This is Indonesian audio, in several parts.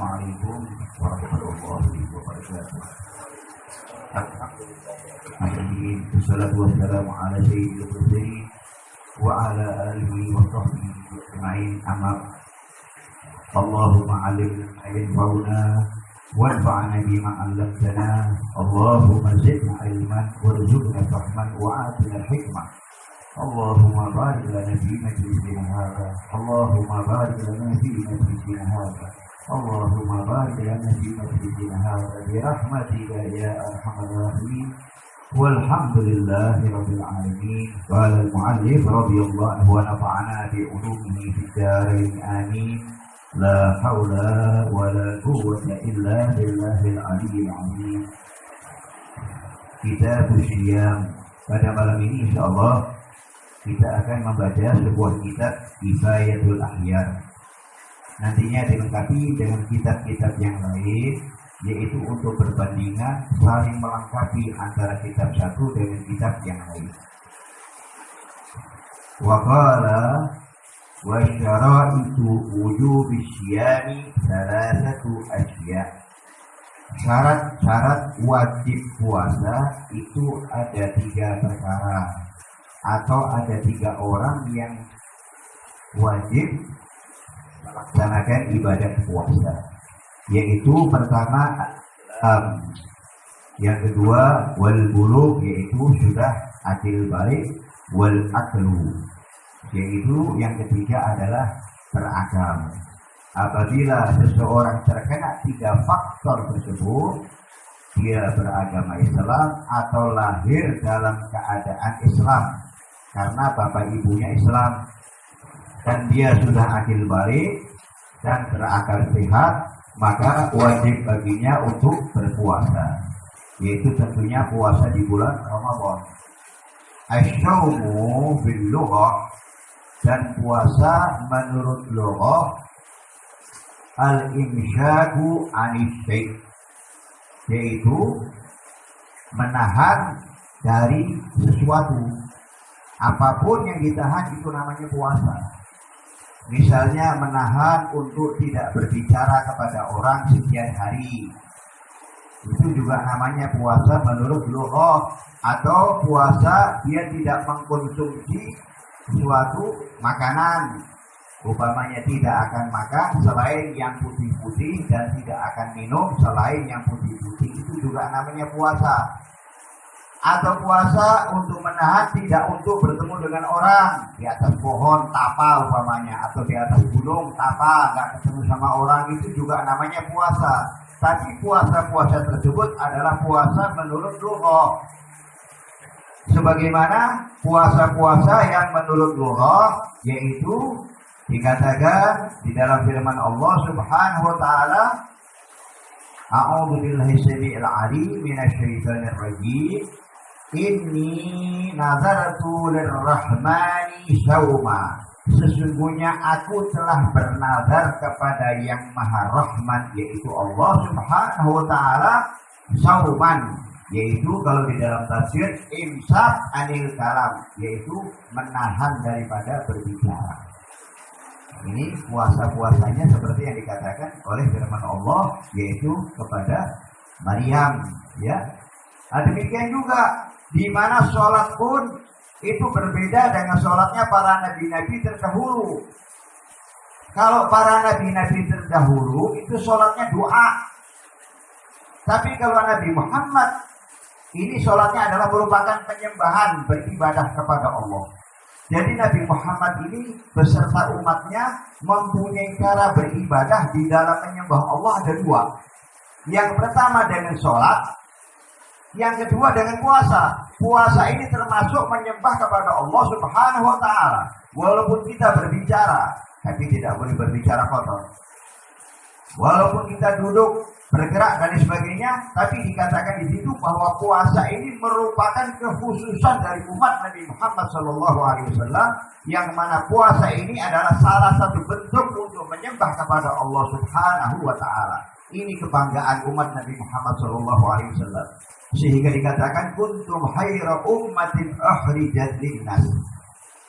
Assalamualaikum warahmatullahi wabarakatuh. Alhamdulillah, wassalatu wassalamu ala sayyidil mursalin wa ala alihi wa sahbihi ajma'in. Amma Allahumma 'allimna ma yanfa'una wanfa'na bima 'allamtana. Allahumma zidna ilman warzuqna fahman wa atina hikmah. Allahumma barik lana fi majlisina hadha. Allahumma barik lana fi majlisina hadha. Allahumma barik lana fi majlisina hadha bi rahmatika ya arhamar rahimin. Walhamdulillahi rabbil alamin. Qala al-mu'allif radhiyallahu anhu wa nafa'ana bi ulumihi fid dharain amin. La haula wa la quwwata illa billahil aliyyil azim. Kitab Syiyam. Pada malam ini insyaallah kita akan membaca sebuah kitab Kifayatul Akhyar. Nantinya dilengkapi dengan kitab-kitab yang lain, yaitu untuk perbandingan saling melengkapi antara kitab satu dengan kitab yang lain. Wa qala wa syara'itu wujubi syiyami salasatu asya. Syarat-syarat wajib puasa itu ada 3 perkara, atau ada 3 orang yang wajib melaksanakan ibadah puasa, yaitu pertama yang kedua wal bulugh, yaitu sudah akil balik, wal aqlu, yaitu yang ketiga adalah berakal. Apabila seseorang terkena 3 faktor tersebut, dia beragama Islam atau lahir dalam keadaan Islam karena bapak ibunya Islam, dan dia sudah akil balik dan berakal sehat, maka wajib baginya untuk berpuasa, yaitu tentunya puasa di bulan Ramadan. Asyaumu bil lughah, dan puasa menurut lughah al-imsyaku anis syai', yaitu menahan dari sesuatu. Apapun yang ditahan itu namanya puasa. Misalnya menahan untuk tidak berbicara kepada orang sekian hari, itu juga namanya puasa menurut lughah. Atau puasa dia tidak mengkonsumsi suatu makanan, umpamanya tidak akan makan selain yang putih-putih dan tidak akan minum selain yang putih-putih, itu juga namanya puasa. Atau puasa untuk menahan tidak untuk bertemu dengan orang di atas pohon tapa umpamanya, atau di atas gunung tapa nggak ketemu sama orang, itu juga namanya puasa. Tapi puasa-puasa tersebut adalah puasa menurut lughah. Sebagaimana puasa-puasa yang menurut lughah, yaitu dikatakan di dalam firman Allah Subhanahu wa taala, A'udzu billahi samii'il 'aliim minasyaitonir rajiim. Inni nazartu lirrahmani shauma. Sesungguhnya aku telah bernazar kepada yang Maha Rahman, yaitu Allah Subhanahu wa taala, sauman, yaitu kalau di dalam tafsir imsak anil kalam, yaitu menahan daripada berbicara. Ini puasa-puasanya seperti yang dikatakan oleh firman Allah, yaitu kepada Maryam, ya. Nah, demikian juga di mana sholat pun itu berbeda dengan sholatnya para nabi-nabi terdahulu. Kalau para nabi-nabi terdahulu itu sholatnya doa, tapi kalau Nabi Muhammad ini sholatnya adalah merupakan penyembahan, beribadah kepada Allah. Jadi Nabi Muhammad ini beserta umatnya mempunyai cara beribadah di dalam menyembah Allah ada 2. Yang pertama dengan sholat, yang kedua dengan puasa. Puasa ini termasuk menyembah kepada Allah Subhanahu wa taala. Walaupun kita berbicara, tapi tidak boleh berbicara kotor. Walaupun kita duduk, bergerak dan sebagainya, tapi dikatakan di situ bahwa puasa ini merupakan kekhususan dari umat Nabi Muhammad SAW, yang mana puasa ini adalah salah satu bentuk untuk menyembah kepada Allah Subhanahu wa taala. Ini kebanggaan umat Nabi Muhammad SAW. Sehingga dikatakan kuntum khaira ummatin ukhrijat linnas.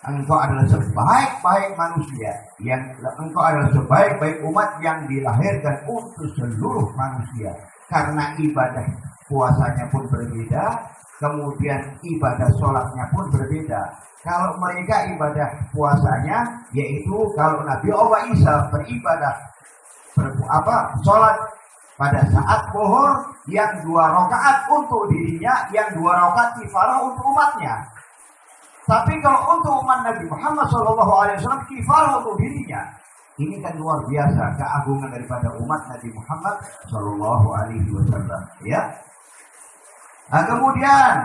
engkau adalah sebaik-baik manusia, yang engkau adalah sebaik-baik umat yang dilahirkan untuk seluruh manusia. Karena ibadah puasanya pun berbeda, kemudian ibadah sholatnya pun berbeda. Kalau mereka ibadah puasanya, yaitu kalau Nabi Allah Isa beribadah sholat pada saat zuhur yang 2 rakaat untuk dirinya, yang 2 rakaat kifarah untuk umatnya. Tapi kalau untuk umat Nabi Muhammad SAW kifarah untuk dirinya. Ini kan luar biasa keagungan daripada umat Nabi Muhammad SAW. Ya. Nah, kemudian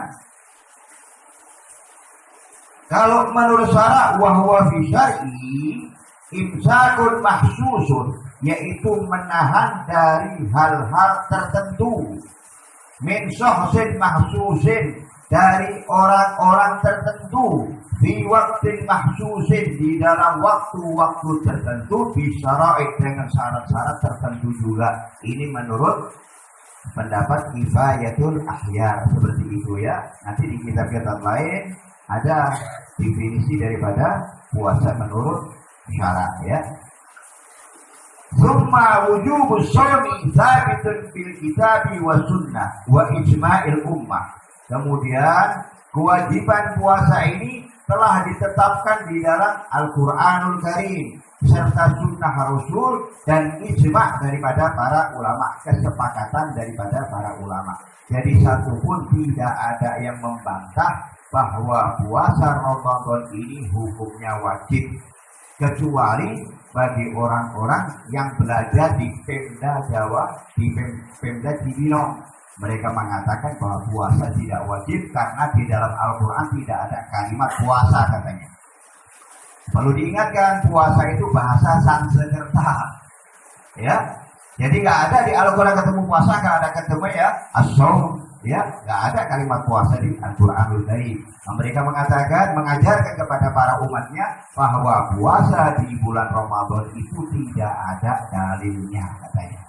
kalau menurut syara wahwa fi syar'i imsakun mahsusun, yaitu menahan dari hal-hal tertentu, min syahsin mahsusin, dari orang-orang tertentu, di waktu mahsusin, di dalam waktu-waktu tertentu, bisyara'i, dengan syarat-syarat tertentu juga. Ini menurut pendapat Kifayatul Ahyar, seperti itu ya. Nanti di kitab-kitab lain ada definisi daripada puasa menurut syarat ya. Summa wujubus shaumi tsabitun fil kitabi wa sunnah wa ijma'il ummah. Kemudian kewajiban puasa ini telah ditetapkan di dalam Al-Qur'anul Karim serta sunnah Rasul dan ijma' daripada para ulama, kesepakatan daripada para ulama. Jadi satupun tidak ada yang membantah bahwa puasa Ramadan ini hukumnya wajib, kecuali bagi orang-orang yang belajar di Pemda Jawa, di Pemda Cibinong. Mereka mengatakan bahwa puasa tidak wajib karena di dalam Al-Quran tidak ada kalimat puasa katanya. Perlu diingatkan, puasa itu bahasa Sanskerta, ya. Jadi nggak ada di Al-Quran ketemu puasa, nggak ada ketemu ya as-shaum, ya, nggak ada kalimat puasa di Al-Quranul Karim. Nah, mereka mengatakan, mengajarkan kepada para umatnya bahwa puasa di bulan Ramadan itu tidak ada dalilnya katanya.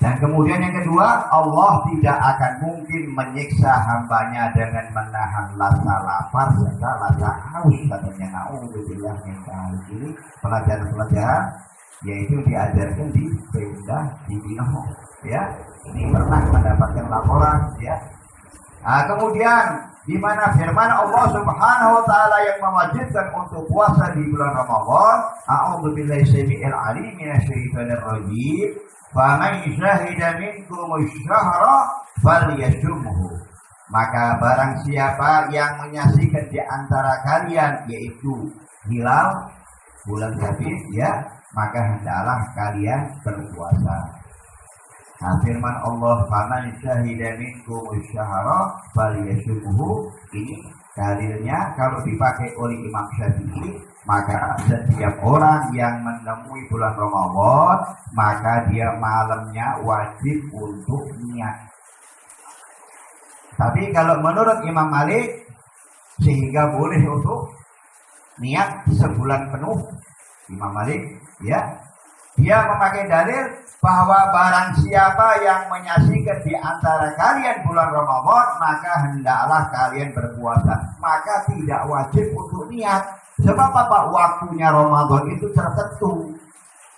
Dan kemudian yang kedua, Allah tidak akan mungkin menyiksa hambanya dengan menahan rasa lapar serta rasa haus katanya. Na'udzubillah min dzalik. Ini pelajaran-pelajaran yaitu diajarkan di Pemda di Binomo, ya. Ini pernah mendapatkan laporan, ya. Nah, kemudian di mana firman Allah Subhanahu wa taala yang mewajibkan untuk puasa di bulan Ramadan, a'udzubillahi syai'il 'alim minasyaitonir rajim. Faman syahida minkum asy-syahra falyasumhu. Maka barang siapa yang menyaksikan di antara kalian yaitu hilal bulan Syawal, ya, maka hendaklah kalian berpuasa. Nah, firman Allah, faman syahida minkum asy-syahra falyasumhu, ini dalilnya kalau dipakai oleh Imam Syafi'i, maka setiap orang yang menemui bulan Ramadan, maka dia malamnya wajib untuk niat. Tapi kalau menurut Imam Malik, sehingga boleh untuk niat sebulan penuh. Imam Malik, ya, dia memakai dalil bahwa barang siapa yang menyaksikan di antara kalian bulan Ramadan, maka hendaklah kalian berpuasa. Maka tidak wajib untuk niat. Sebab apa? Waktunya Ramadan itu tertentu.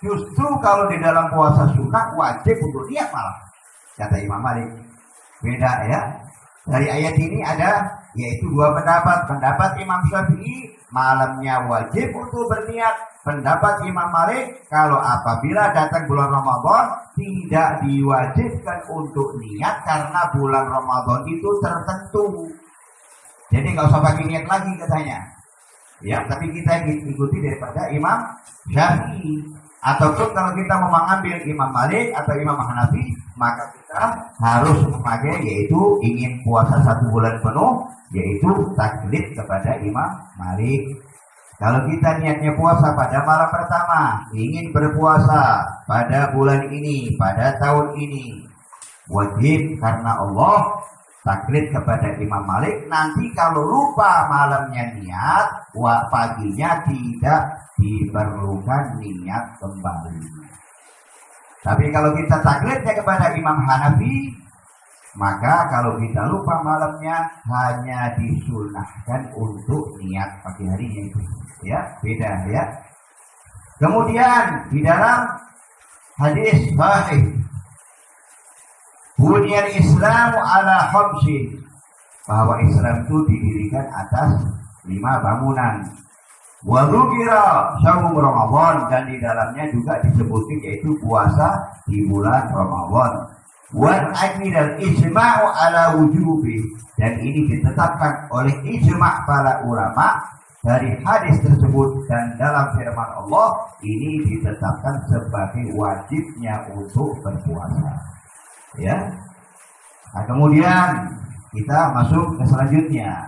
Justru kalau di dalam puasa sunnah wajib untuk niat malah, kata Imam Malik. Beda ya. Dari ayat ini ada yaitu 2 pendapat. Pendapat Imam Syafi'i malamnya wajib untuk berniat. Pendapat Imam Malik, kalau apabila datang bulan Ramadan tidak diwajibkan untuk niat karena bulan Ramadan itu tertentu. Jadi nggak usah pakai niat lagi katanya. Ya, tapi kita ikuti daripada Imam Syafi'i. Ataupun kalau kita mau mengambil Imam Malik atau Imam Hanafi, maka kita harus memakai yaitu ingin puasa 1 bulan penuh, yaitu taklid kepada Imam Malik. Kalau kita niatnya puasa pada malam pertama, ingin berpuasa pada bulan ini, pada tahun ini, wajib karena Allah, taklid kepada Imam Malik. Nanti kalau lupa malamnya niat, paginya tidak diperlukan niat kembali. Tapi kalau kita taklidnya kepada Imam Hanafi, Maka kalau kita lupa malamnya hanya disunahkan untuk niat pagi harinya itu. Ya, beda ya. Kemudian di dalam hadis sahih, bunyal Islamu ala khamsin, bahwa Islam itu didirikan atas 5 bangunan. Wa dzukira shaum Ramadan, dan di dalamnya juga disebutkan yaitu puasa di bulan Ramadan. Wal akmil ijma'u ala wujubi, dan ini ditetapkan oleh ijma' para ulama dari hadis tersebut, dan dalam firman Allah ini ditetapkan sebagai wajibnya untuk berpuasa. Ya. Nah, kemudian kita masuk ke selanjutnya.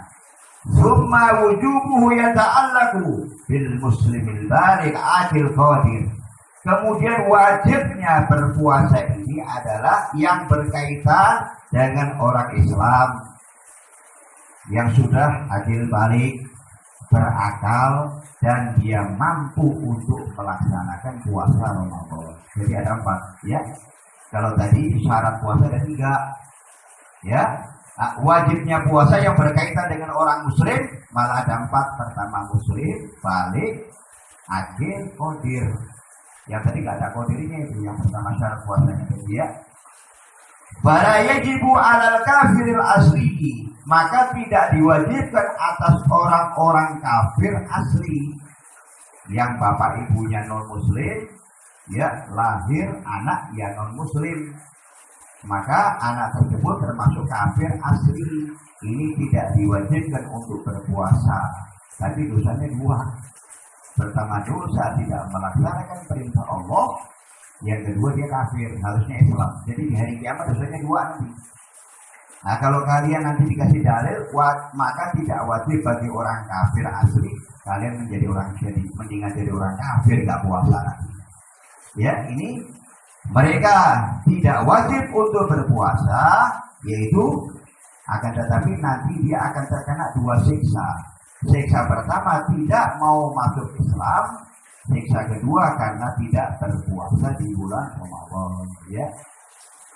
Summa wujubuhu yata'allaqu bil muslimil baligh akil qadir. Kemudian wajibnya berpuasa ini adalah yang berkaitan dengan orang Islam yang sudah adil balik, berakal, dan dia mampu untuk melaksanakan puasa Ramadan. Jadi ada 4 ya. Kalau tadi syarat puasa ada 3 ya. Nah, wajibnya puasa yang berkaitan dengan orang muslim malah ada 4. Pertama muslim, balik, akil, qadir. Yang tadi nggak ada qadirnya itu yang pertama syarat puasanya itu ya. Fala yajibu 'alal kafiril asli, maka tidak diwajibkan atas orang-orang kafir asli yang bapak ibunya non muslim ya, lahir anak yang non muslim, maka anak tersebut termasuk kafir asli. Ini tidak diwajibkan untuk berpuasa, tapi dosanya 2. Pertama, dosa tidak melaksanakan perintah Allah. Yang kedua, dia kafir, harusnya Islam. Jadi di hari kiamat dosanya 2 nanti. Nah, kalau kalian nanti dikasih dalil, maka tidak wajib bagi orang kafir asli kalian menjadi orang syar'i, mendingan jadi orang kafir gak puasa nanti. Ya, ini mereka tidak wajib untuk berpuasa, yaitu akan tetapi nanti dia akan terkena 2 siksa. Siksa pertama tidak mau masuk Islam, siksa kedua karena tidak berpuasa di bulan Ramadan. Ya,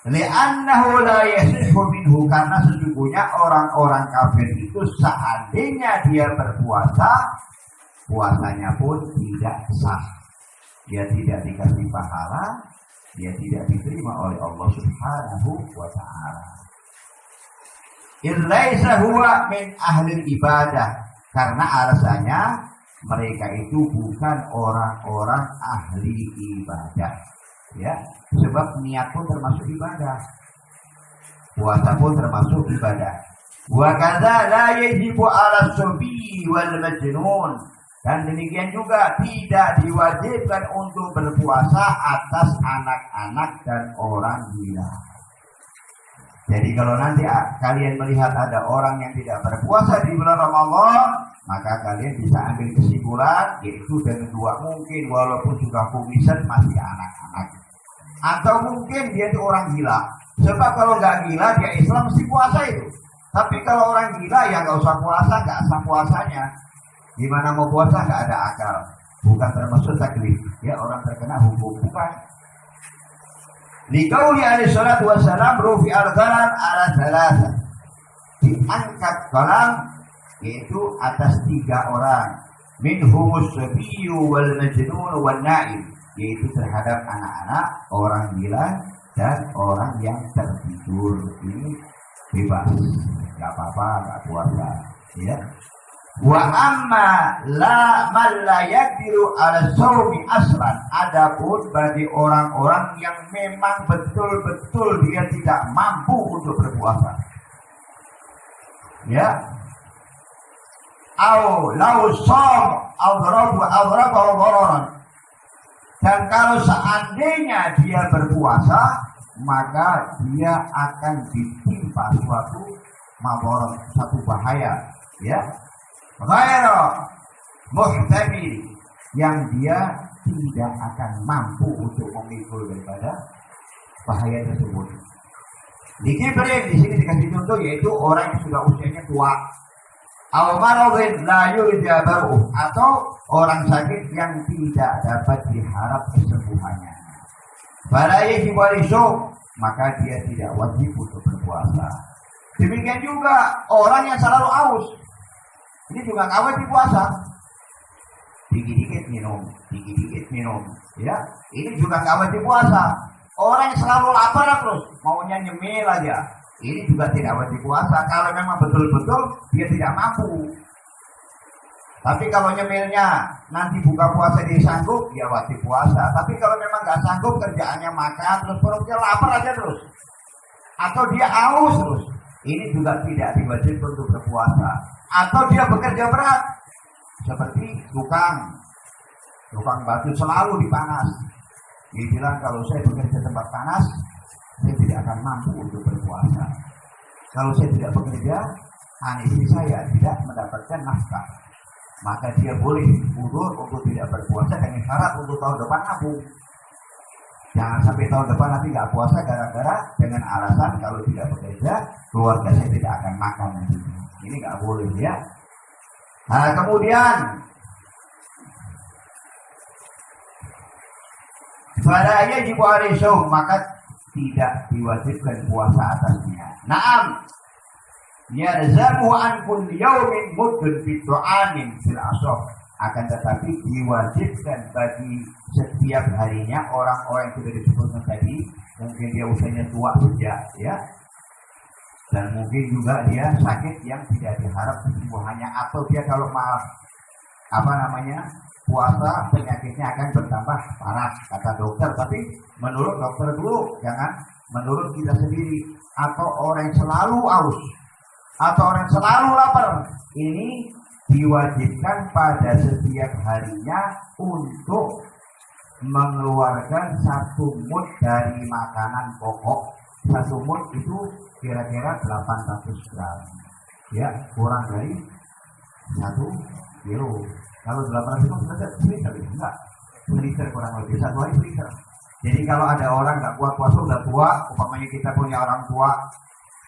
li'annahu la yasihhu minhu, karena sesungguhnya orang-orang kafir itu seandainya dia berpuasa, puasanya pun tidak sah. Dia tidak dikasih pahala, dia tidak diterima oleh Allah Subhanahu wa ta'ala. Ilaisa huwa min ahli ibadah, karena alasannya mereka itu bukan orang-orang ahli ibadah. Ya, sebab niat pun termasuk ibadah, puasa pun termasuk ibadah. Wa kadza la yajibu 'ala as-sabi wal majnun, dan demikian juga tidak diwajibkan untuk berpuasa atas anak-anak dan orang gila. Jadi kalau nanti kalian melihat ada orang yang tidak berpuasa di bulan Ramadan, maka kalian bisa ambil kesimpulan, yaitu dengan 2, mungkin walaupun sudah kumisan masih anak-anak, atau mungkin dia itu orang gila. Sebab kalau nggak gila dia Islam mesti puasa itu. Tapi kalau orang gila ya nggak usah puasa, nggak sah puasanya. Gimana mau puasa nggak ada akal, bukan termasuk taklif. Ya, orang terkena hukum, bukan. Liqauli alaihi salatu wassalam rufi al-qalam ala 3, diangkat qalam yaitu atas 3 orang, minhumus sabiyyu wal majnun wal na'im, yaitu terhadap anak-anak, orang gila, dan orang yang tertidur. Ini bebas, nggak apa-apa, nggak puasa ya. Wa amma man la yaqdiru 'ala shaumi aslan, adapun bagi orang-orang yang memang betul-betul dia tidak mampu untuk berpuasa. Ya. Au lau shaum adraba. Dan kalau seandainya dia berpuasa, maka dia akan ditimpa suatu mabarat, satu bahaya, ya. Ghairu muhtamil, yang dia tidak akan mampu untuk memikul daripada bahaya tersebut. Dikibrin di sini dikasih contoh, yaitu orang yang sudah usianya tua. Aw maradhin la yujabaru, atau orang sakit yang tidak dapat diharap kesembuhannya. Fala yajibu maka dia tidak wajib untuk berpuasa. Demikian juga orang yang selalu haus, ini juga nggak wajib puasa. Dikit-dikit minum, ya. Ini juga nggak wajib puasa. Orang yang selalu lapar terus, maunya nyemil aja, ini juga tidak wajib puasa. Kalau memang betul-betul dia tidak mampu. Tapi kalau nyemilnya nanti buka puasa dia sanggup, dia wajib puasa. Tapi kalau memang nggak sanggup, kerjaannya makan terus perutnya lapar aja terus, atau dia haus terus, ini juga tidak diwajibkan untuk berpuasa. Atau dia bekerja berat, seperti tukang batu selalu dipanas. Dia bilang kalau saya bekerja tempat panas, saya tidak akan mampu untuk berpuasa. Kalau saya tidak bekerja, anak istri saya tidak mendapatkan nafkah. Maka dia boleh mundur untuk tidak berpuasa dengan syarat untuk tahun depan nabung. Jangan sampai tahun depan nanti nggak puasa gara-gara dengan alasan kalau tidak bekerja keluarga saya tidak akan makan nanti. Ini nggak boleh ya. Nah kemudian padanya jibu arisum, maka tidak diwajibkan puasa atasnya. Naam yalzamu an kulli yaumin muddun fi du'amin fil ashr, akan tetapi diwajibkan bagi setiap harinya orang-orang yang sudah disebutkan tadi, mungkin dia usianya tua saja ya, dan mungkin juga dia sakit yang tidak diharap kesembuhannya, atau dia kalau maaf puasa penyakitnya akan bertambah parah kata dokter. Tapi menurut dokter dulu, jangan menurut kita sendiri. Atau orang yang selalu haus, atau orang yang selalu lapar, ini diwajibkan pada setiap harinya untuk mengeluarkan 1 mud dari makanan pokok. 1 mud itu kira-kira 800 gram ya, kurang dari 1 kilo. Kalau 800 itu sudah seliter, enggak, seliter kurang lebih, 1 hari seliter. Jadi kalau ada orang nggak kuat puasa, udah tua, umpamanya kita punya orang tua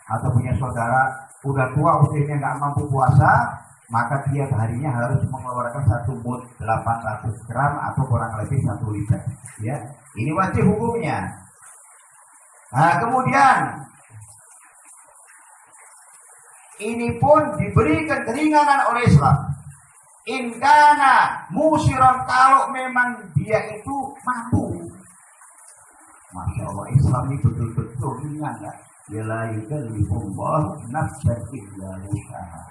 atau punya saudara udah tua usianya nggak mampu puasa, maka tiap harinya harus mengeluarkan 1 mud 800 gram atau kurang lebih 1 liter. Ya, ini wajib hukumnya. Nah kemudian ini pun diberikan keringanan oleh Islam. Inkana musiron, kalau memang dia itu mampu. Masya Allah, Islam ini betul-betul ringan ya. La yukallifullahu nafsan illa wus'aha.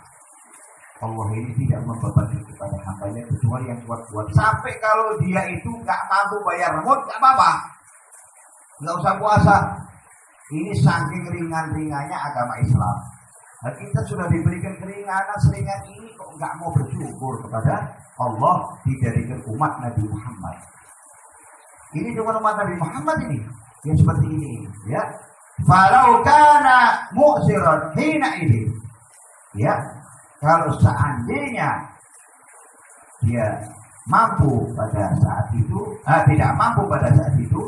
Allah ini tidak membebani kepada hambanya kecuali yang kuat-kuat. Sampai kalau dia itu nggak mampu bayar mud, nggak apa-apa, nggak usah puasa. Ini saking ringan-ringannya agama Islam. Nah, kita sudah diberikan keringanan seringan ini, kok nggak mau bersyukur kepada Allah dijadikan umat Nabi Muhammad. Ini cuma umat Nabi Muhammad ini yang seperti ini ya. Falau kana mu'siran hina ini ya, kalau seandainya dia mampu pada saat itu, tidak mampu pada saat itu,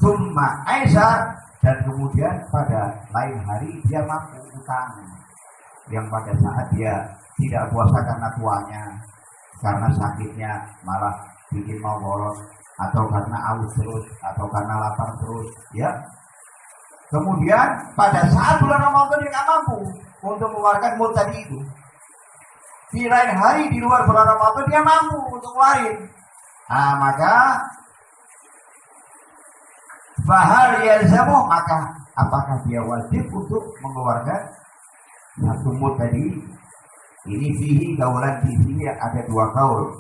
summa aisa, dan kemudian pada lain hari dia mampu utang, yang pada saat dia tidak puasa karena tuanya, karena sakitnya malah bikin mau bolos, atau karena haus terus, atau karena lapar terus ya. Kemudian pada saat bulan Ramadan dia nggak mampu untuk mengeluarkan mud tadi itu, di lain hari di luar bulan Ramadan dia mampu untuk keluarin. Nah maka bahar yalzamu, maka apakah dia wajib untuk mengeluarkan 1 mud tadi? Ini fihi kaulan, di sini ada 2 kaul.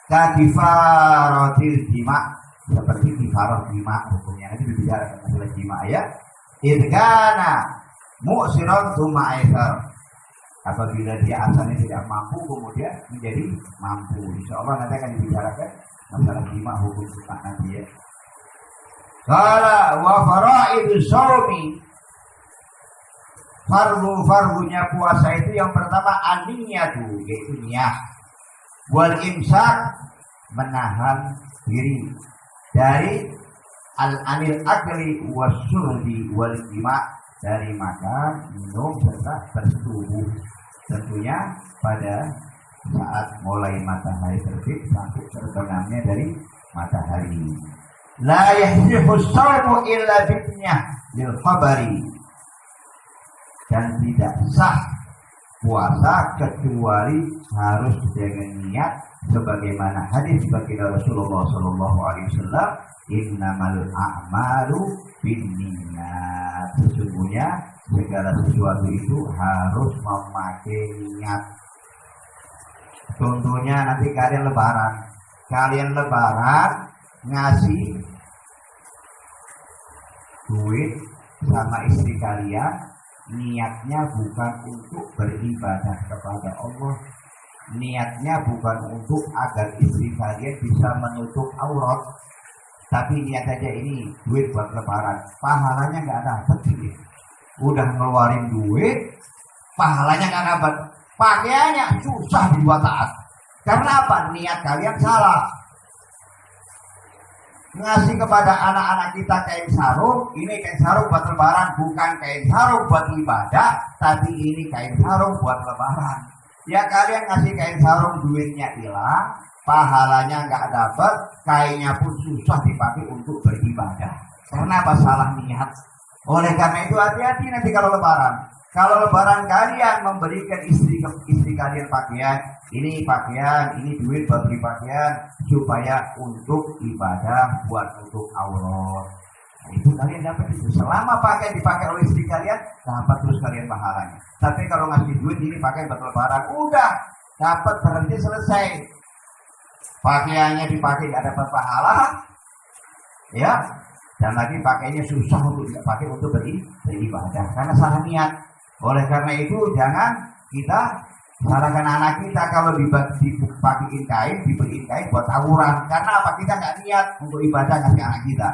Kifaratil jima, seperti kifarah jima hukumnya. Nanti berbicara masalah jima ya. Idkana mu'siran tsumma aisar, apabila dia asalnya tidak mampu kemudian menjadi mampu. Insyaallah nanti akan dibicarakan masalah jima hukum sunnah nanti ya. Qala wa fara'idus shaumi, fardu-fardunya puasa itu yang pertama an-niyatu, yaitu niyah. Wal imsak, menahan diri dari al-anil akli wasyurbi wal jima, dari makan, minum serta bersetubuh. Tentunya pada saat mulai matahari terbit sampai terbenamnya dari matahari. La yahdihu shawmu illa bitnyah lil khabari. Dan tidak sah puasa kecuali harus dengan niat sebagaimana hadis baginda Rasulullah sallallahu alaihi wasallam, innamal a'malu binniyat. Sesungguhnya segala sesuatu itu harus memakai niat. Contohnya nanti kalian lebaran ngasih duit sama istri kalian, niatnya bukan untuk beribadah kepada Allah, niatnya bukan untuk agar istri kalian bisa menutup aurat, tapi niat aja ini duit buat lebaran, pahalanya nggak dapat sih. Udah ngeluarin duit, pahalanya nggak dapat, pakaiannya susah dibuat taat. Karena apa? Niat kalian salah. Ngasih kepada anak-anak kita kain sarung, ini kain sarung buat lebaran, bukan kain sarung buat ibadah, tapi ini kain sarung buat lebaran. Ya kalian ngasih kain sarung, duitnya hilang, pahalanya nggak dapat, kainnya pun susah dipakai untuk beribadah. Karena apa? Salah niat. Oleh karena itu hati-hati nanti kalau lebaran. Kalau lebaran kalian memberikan istri kalian pakaian, ini duit buat beli pakaian supaya untuk ibadah, buat untuk aurat. Nah, itu kalian dapat itu. Selama pakaian dipakai oleh istri kalian, dapat terus kalian pahalanya. Tapi kalau ngasih duit ini pakai buat lebaran, udah dapat, berhenti, selesai. Pakaiannya dipakai nggak dapat pahala, ya. Dan lagi pakainya susah untuk dipakai untuk beribadah karena salah niat. Oleh karena itu jangan kita salahkan anak kita kalau dipakein kain, dibeliin kain buat tawuran. Karena apa? Kita nggak niat untuk ibadah ngasih anak kita.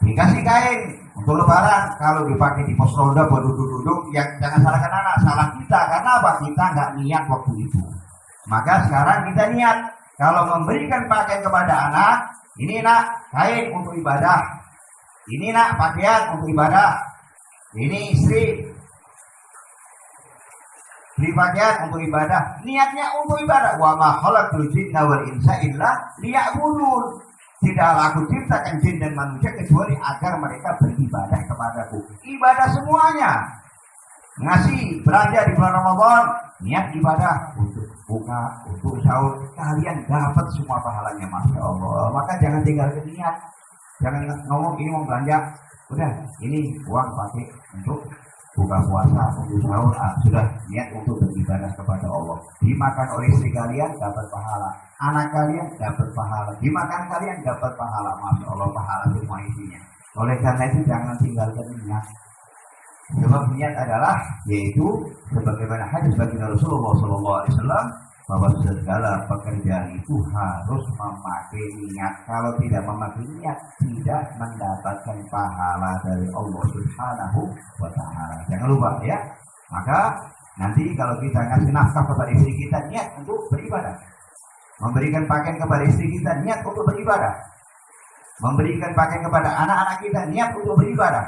Dikasih kain untuk lebaran, kalau dipakai di pos ronda buat duduk-duduk, ya jangan salahkan anak, salah kita. Karena apa? Kita nggak niat waktu itu. Maka sekarang kita niat kalau memberikan pakaian kepada anak, ini nak kain untuk ibadah, ini nak pakaian untuk ibadah. Ini istri beli pakaian untuk ibadah, niatnya untuk ibadah. Wa ma khalaqtul jinna wal insa illa liya'budun. Tidaklah aku ciptakan jin dan manusia kecuali agar mereka beribadah kepadaku. Ibadah semuanya. Ngasih belanja di bulan Ramadan, niat ibadah untuk buka, untuk sahur, kalian dapat semua pahalanya, masya Allah. Maka jangan tinggalkan niat. Jangan ngomong ini mau belanja, udah ini uang pakai untuk buka puasa, untuk sahur, sudah niat untuk beribadah kepada Allah. Dimakan oleh istri kalian dapat pahala, anak kalian dapat pahala, dimakan kalian dapat pahala, masya Allah, pahala semua isinya. Oleh karena itu jangan tinggalkan niat. Sebab niat adalah yaitu sebagaimana hadis baginda Rasulullah SAW bahwa segala pekerjaan itu harus memakai niat. Kalau tidak memakai niat, tidak mendapatkan pahala dari Allah Subhanahu wa Ta'ala. Jangan lupa ya. Maka nanti kalau kita ngasih nafkah kepada istri kita, niat untuk beribadah. Memberikan pakaian kepada istri kita, niat untuk beribadah. Memberikan pakaian kepada anak-anak kita, niat untuk beribadah.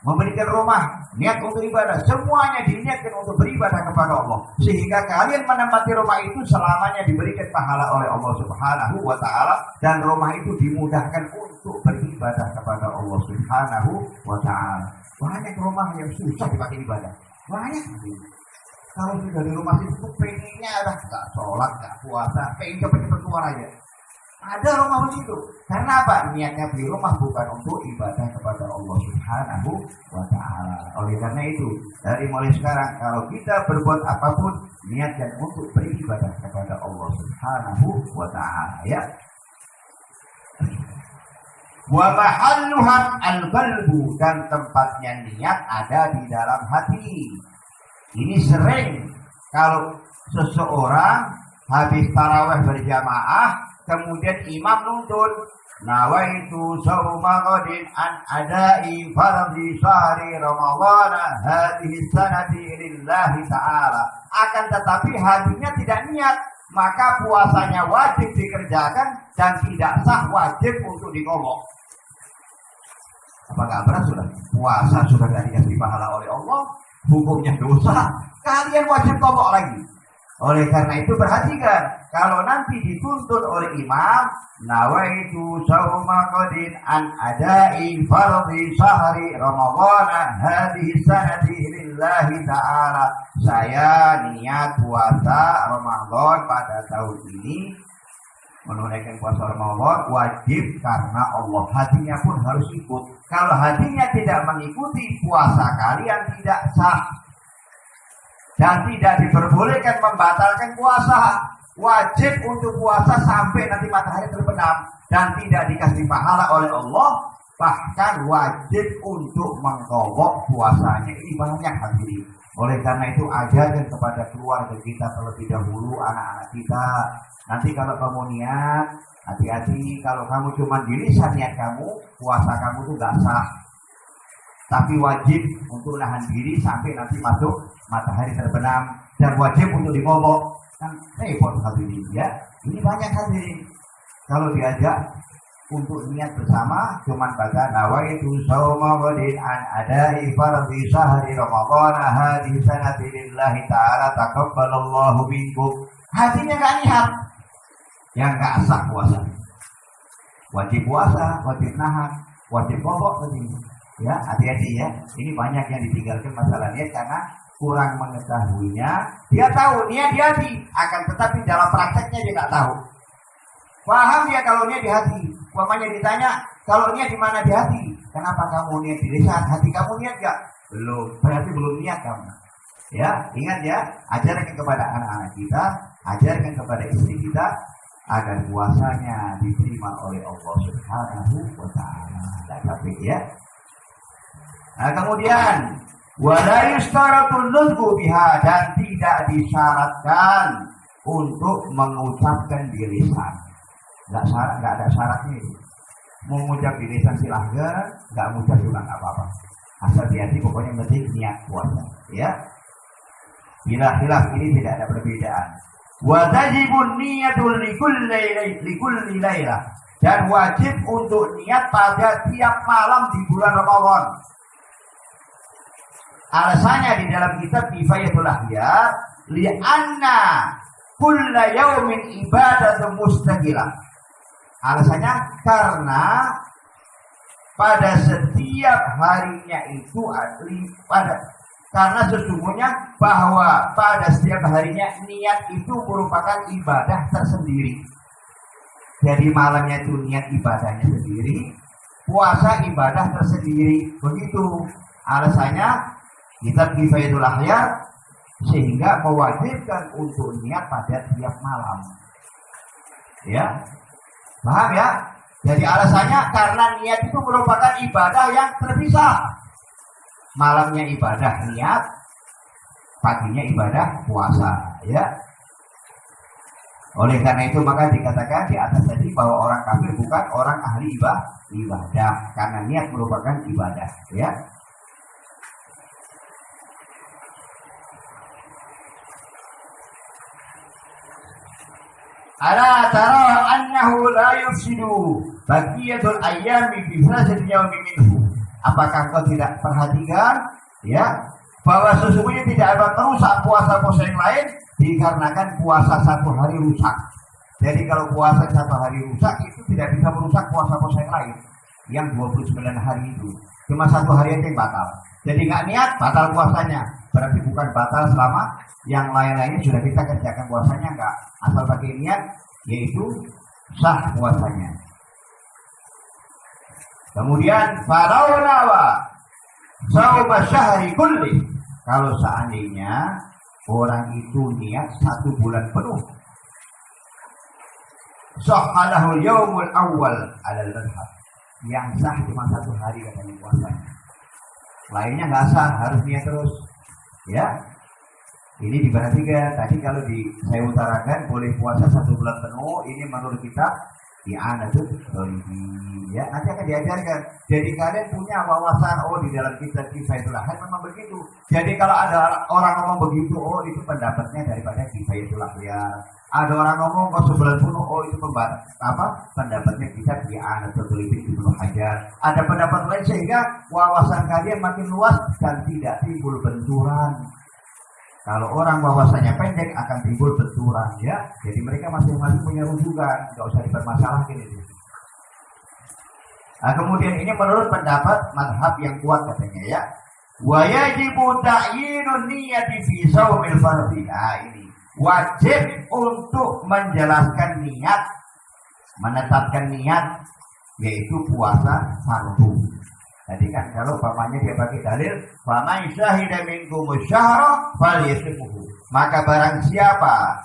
Memberikan rumah, niat untuk ibadah, semuanya diniatkan untuk beribadah kepada Allah. Sehingga kalian menempati rumah itu selamanya diberikan pahala oleh Allah Subhanahu wa Ta'ala, dan rumah itu dimudahkan untuk beribadah kepada Allah Subhanahu wa Ta'ala. Banyak rumah yang susah dipakai ibadah, banyak. Kalau sudah di rumah itu pengennya udah nggak sholat, nggak puasa, pengen cepet-cepet keluar aja. Ada rumah begitu. Karena apa? Niatnya beli rumah bukan untuk ibadah kepada Allah Subhanahu wa Ta'ala. Oleh karena itu, dari mulai sekarang kalau kita berbuat apapun, niatkan untuk beribadah kepada Allah Subhanahu wa Ta'ala, ya. Wa mahalluha al-qalbu, dan tempatnya niat ada di dalam hati. Ini sering kalau seseorang habis tarawih berjamaah, kemudian imam nuntun, nawaitu sauma qadin an adai fardhi syahri ramadhan hadhihi sanati lillahi ta'ala. Akan tetapi hatinya tidak niat, maka puasanya wajib dikerjakan dan tidak sah, wajib untuk digolong. Apakah berat sudah? Puasa sudah tidak dikasih pahala oleh Allah, hukumnya dosa, kalian wajib golong lagi. Oleh karena itu perhatikan, kalau nanti dituntut oleh imam, nawaitu sauma qadin an adai fardhi syahri ramadhan hadhihi sanati lillahi ta'ala. Saya niat puasa Ramadan pada tahun ini, menunaikan puasa Ramadan wajib karena Allah. Hatinya pun harus ikut. Kalau hatinya tidak mengikuti, puasa kalian tidak sah. Dan tidak diperbolehkan membatalkan puasa. Wajib untuk puasa sampai nanti matahari terbenam. Dan tidak dikasih pahala oleh Allah. Bahkan wajib untuk mengqadha puasanya. Ini banyak hadirin. Oleh karena itu ajarkan kepada keluarga kita terlebih dahulu, anak-anak kita. Nanti kalau kamu niat, hati-hati. Kalau kamu cuma di lisan niat kamu, puasa kamu itu gak sah. Tapi wajib untuk nahan diri sampai nanti masuk matahari terbenam, dan wajib untuk dibobok. Kan repot hadirin ya. Ini banyak hadirin. Kalau diajak untuk niat bersama, cuman baca nawaitu shauma ghadin an adai fardhi syahri ramadhan hadhihi sanati lillahi ta'ala taqabbalallahu minkum. Hatinya enggak niat, yang enggak sah puasa. Wajib puasa, wajib nahan, wajib bobok tadi. Ya, hati-hati ya. Ini banyak yang ditinggalkan masalah niat karena kurang mengetahuinya. Dia tahu niat di hati, akan tetapi dalam prakteknya dia nggak tahu. Paham dia kalau niat di hati. Umpamanya ditanya, kalau niat di mana di hati? Kenapa kamu niat di lisan? Hati kamu niat nggak? Belum. Berarti belum niat kamu. Ya, ingat ya. Ajarkan kepada anak-anak kita, ajarkan kepada istri kita agar puasanya diterima oleh Allah Subhanahu wa Ta'ala. Tidak capek ya. Nah, kemudian wala yushtaratul nutqu biha, dan tidak disyaratkan untuk mengucapkan di lisan. Enggak ada syaratnya itu. Mau mengucap di lisan silahkan, enggak mengucap juga enggak apa-apa. Asal di hati pokoknya penting niat puasa, ya. Khilaf ini tidak ada perbedaan. Wa tajibun niyatul likulli lailah, dan wajib untuk niat pada tiap malam di bulan Ramadan. Alasannya di dalam kitab Kifayatul Ahyar, li'anna kulla yaumin ibadatun mustaqilah. Alasannya karena pada setiap harinya itu karena sesungguhnya bahwa pada setiap harinya niat itu merupakan ibadah tersendiri. Jadi malamnya itu niat ibadahnya sendiri, puasa ibadah tersendiri. Begitu alasannya kitab Kifayatul Ahyar, sehingga mewajibkan untuk niat pada tiap malam. Ya, paham ya? Jadi alasannya karena niat itu merupakan ibadah yang terpisah. Malamnya ibadah niat, paginya ibadah puasa. Ya. Oleh karena itu maka dikatakan di atas tadi bahwa orang kafir bukan orang ahli ibadah, karena niat merupakan ibadah. Ya. Ala tara annahu la yufsidu baqiyatul ayyami bi fazil yawmi minhu. Apakah kau tidak perhatikan ya bahwa sesungguhnya tidak akan merusak puasa-puasa yang lain dikarenakan puasa satu hari rusak. Jadi kalau puasa satu hari rusak itu tidak bisa merusak puasa-puasa yang lain yang 29 hari itu. Cuma satu hari aja yang batal. Jadi nggak niat batal puasanya. Berarti bukan batal selama yang lain-lainnya sudah kita kerjakan puasanya, enggak. Asal pakai niat, yaitu sah puasanya. Kemudian falau nawa sauma syahri kulli, kalau seandainya orang itu niat 1 bulan penuh, sahhalahu yaumul awal alal madhhab, yang sah cuma 1 hari katanya puasanya, lainnya nggak sah, harus niat terus. Ya, ini diperhatikan. Tadi kalau saya utarakan boleh puasa 1 bulan penuh, ini menurut kita i'anatul dzalimin. Ya, nanti akan diajarkan. Jadi kalian punya wawasan, oh di dalam kitab Kifayatul Ahyar memang begitu. Jadi kalau ada orang ngomong begitu, oh itu pendapatnya daripada Kifayatul Ahyar. Ada orang ngomong kok 1 bulan penuh, oh itu pendapatnya kitab i'anatul dzalimin Ibnu Hajar. Ada pendapat lain sehingga wawasan kalian makin luas dan tidak timbul benturan. Kalau orang bahwasanya pendek akan timbul benturan ya. Jadi mereka masing-masing punya rujukan, nggak usah dipermasalahkan itu. Nah, kemudian ini menurut pendapat mazhab yang kuat katanya ya. Wa yajibu ta'yinun niyyati fi shaumil fardhi. Nah, ini wajib untuk menjelaskan niat, menetapkan niat yaitu puasa fardu. Jadi kan kalau pamannya dia pakai dalil, faman syahida minkum syahra falyasumhu. Maka barang siapa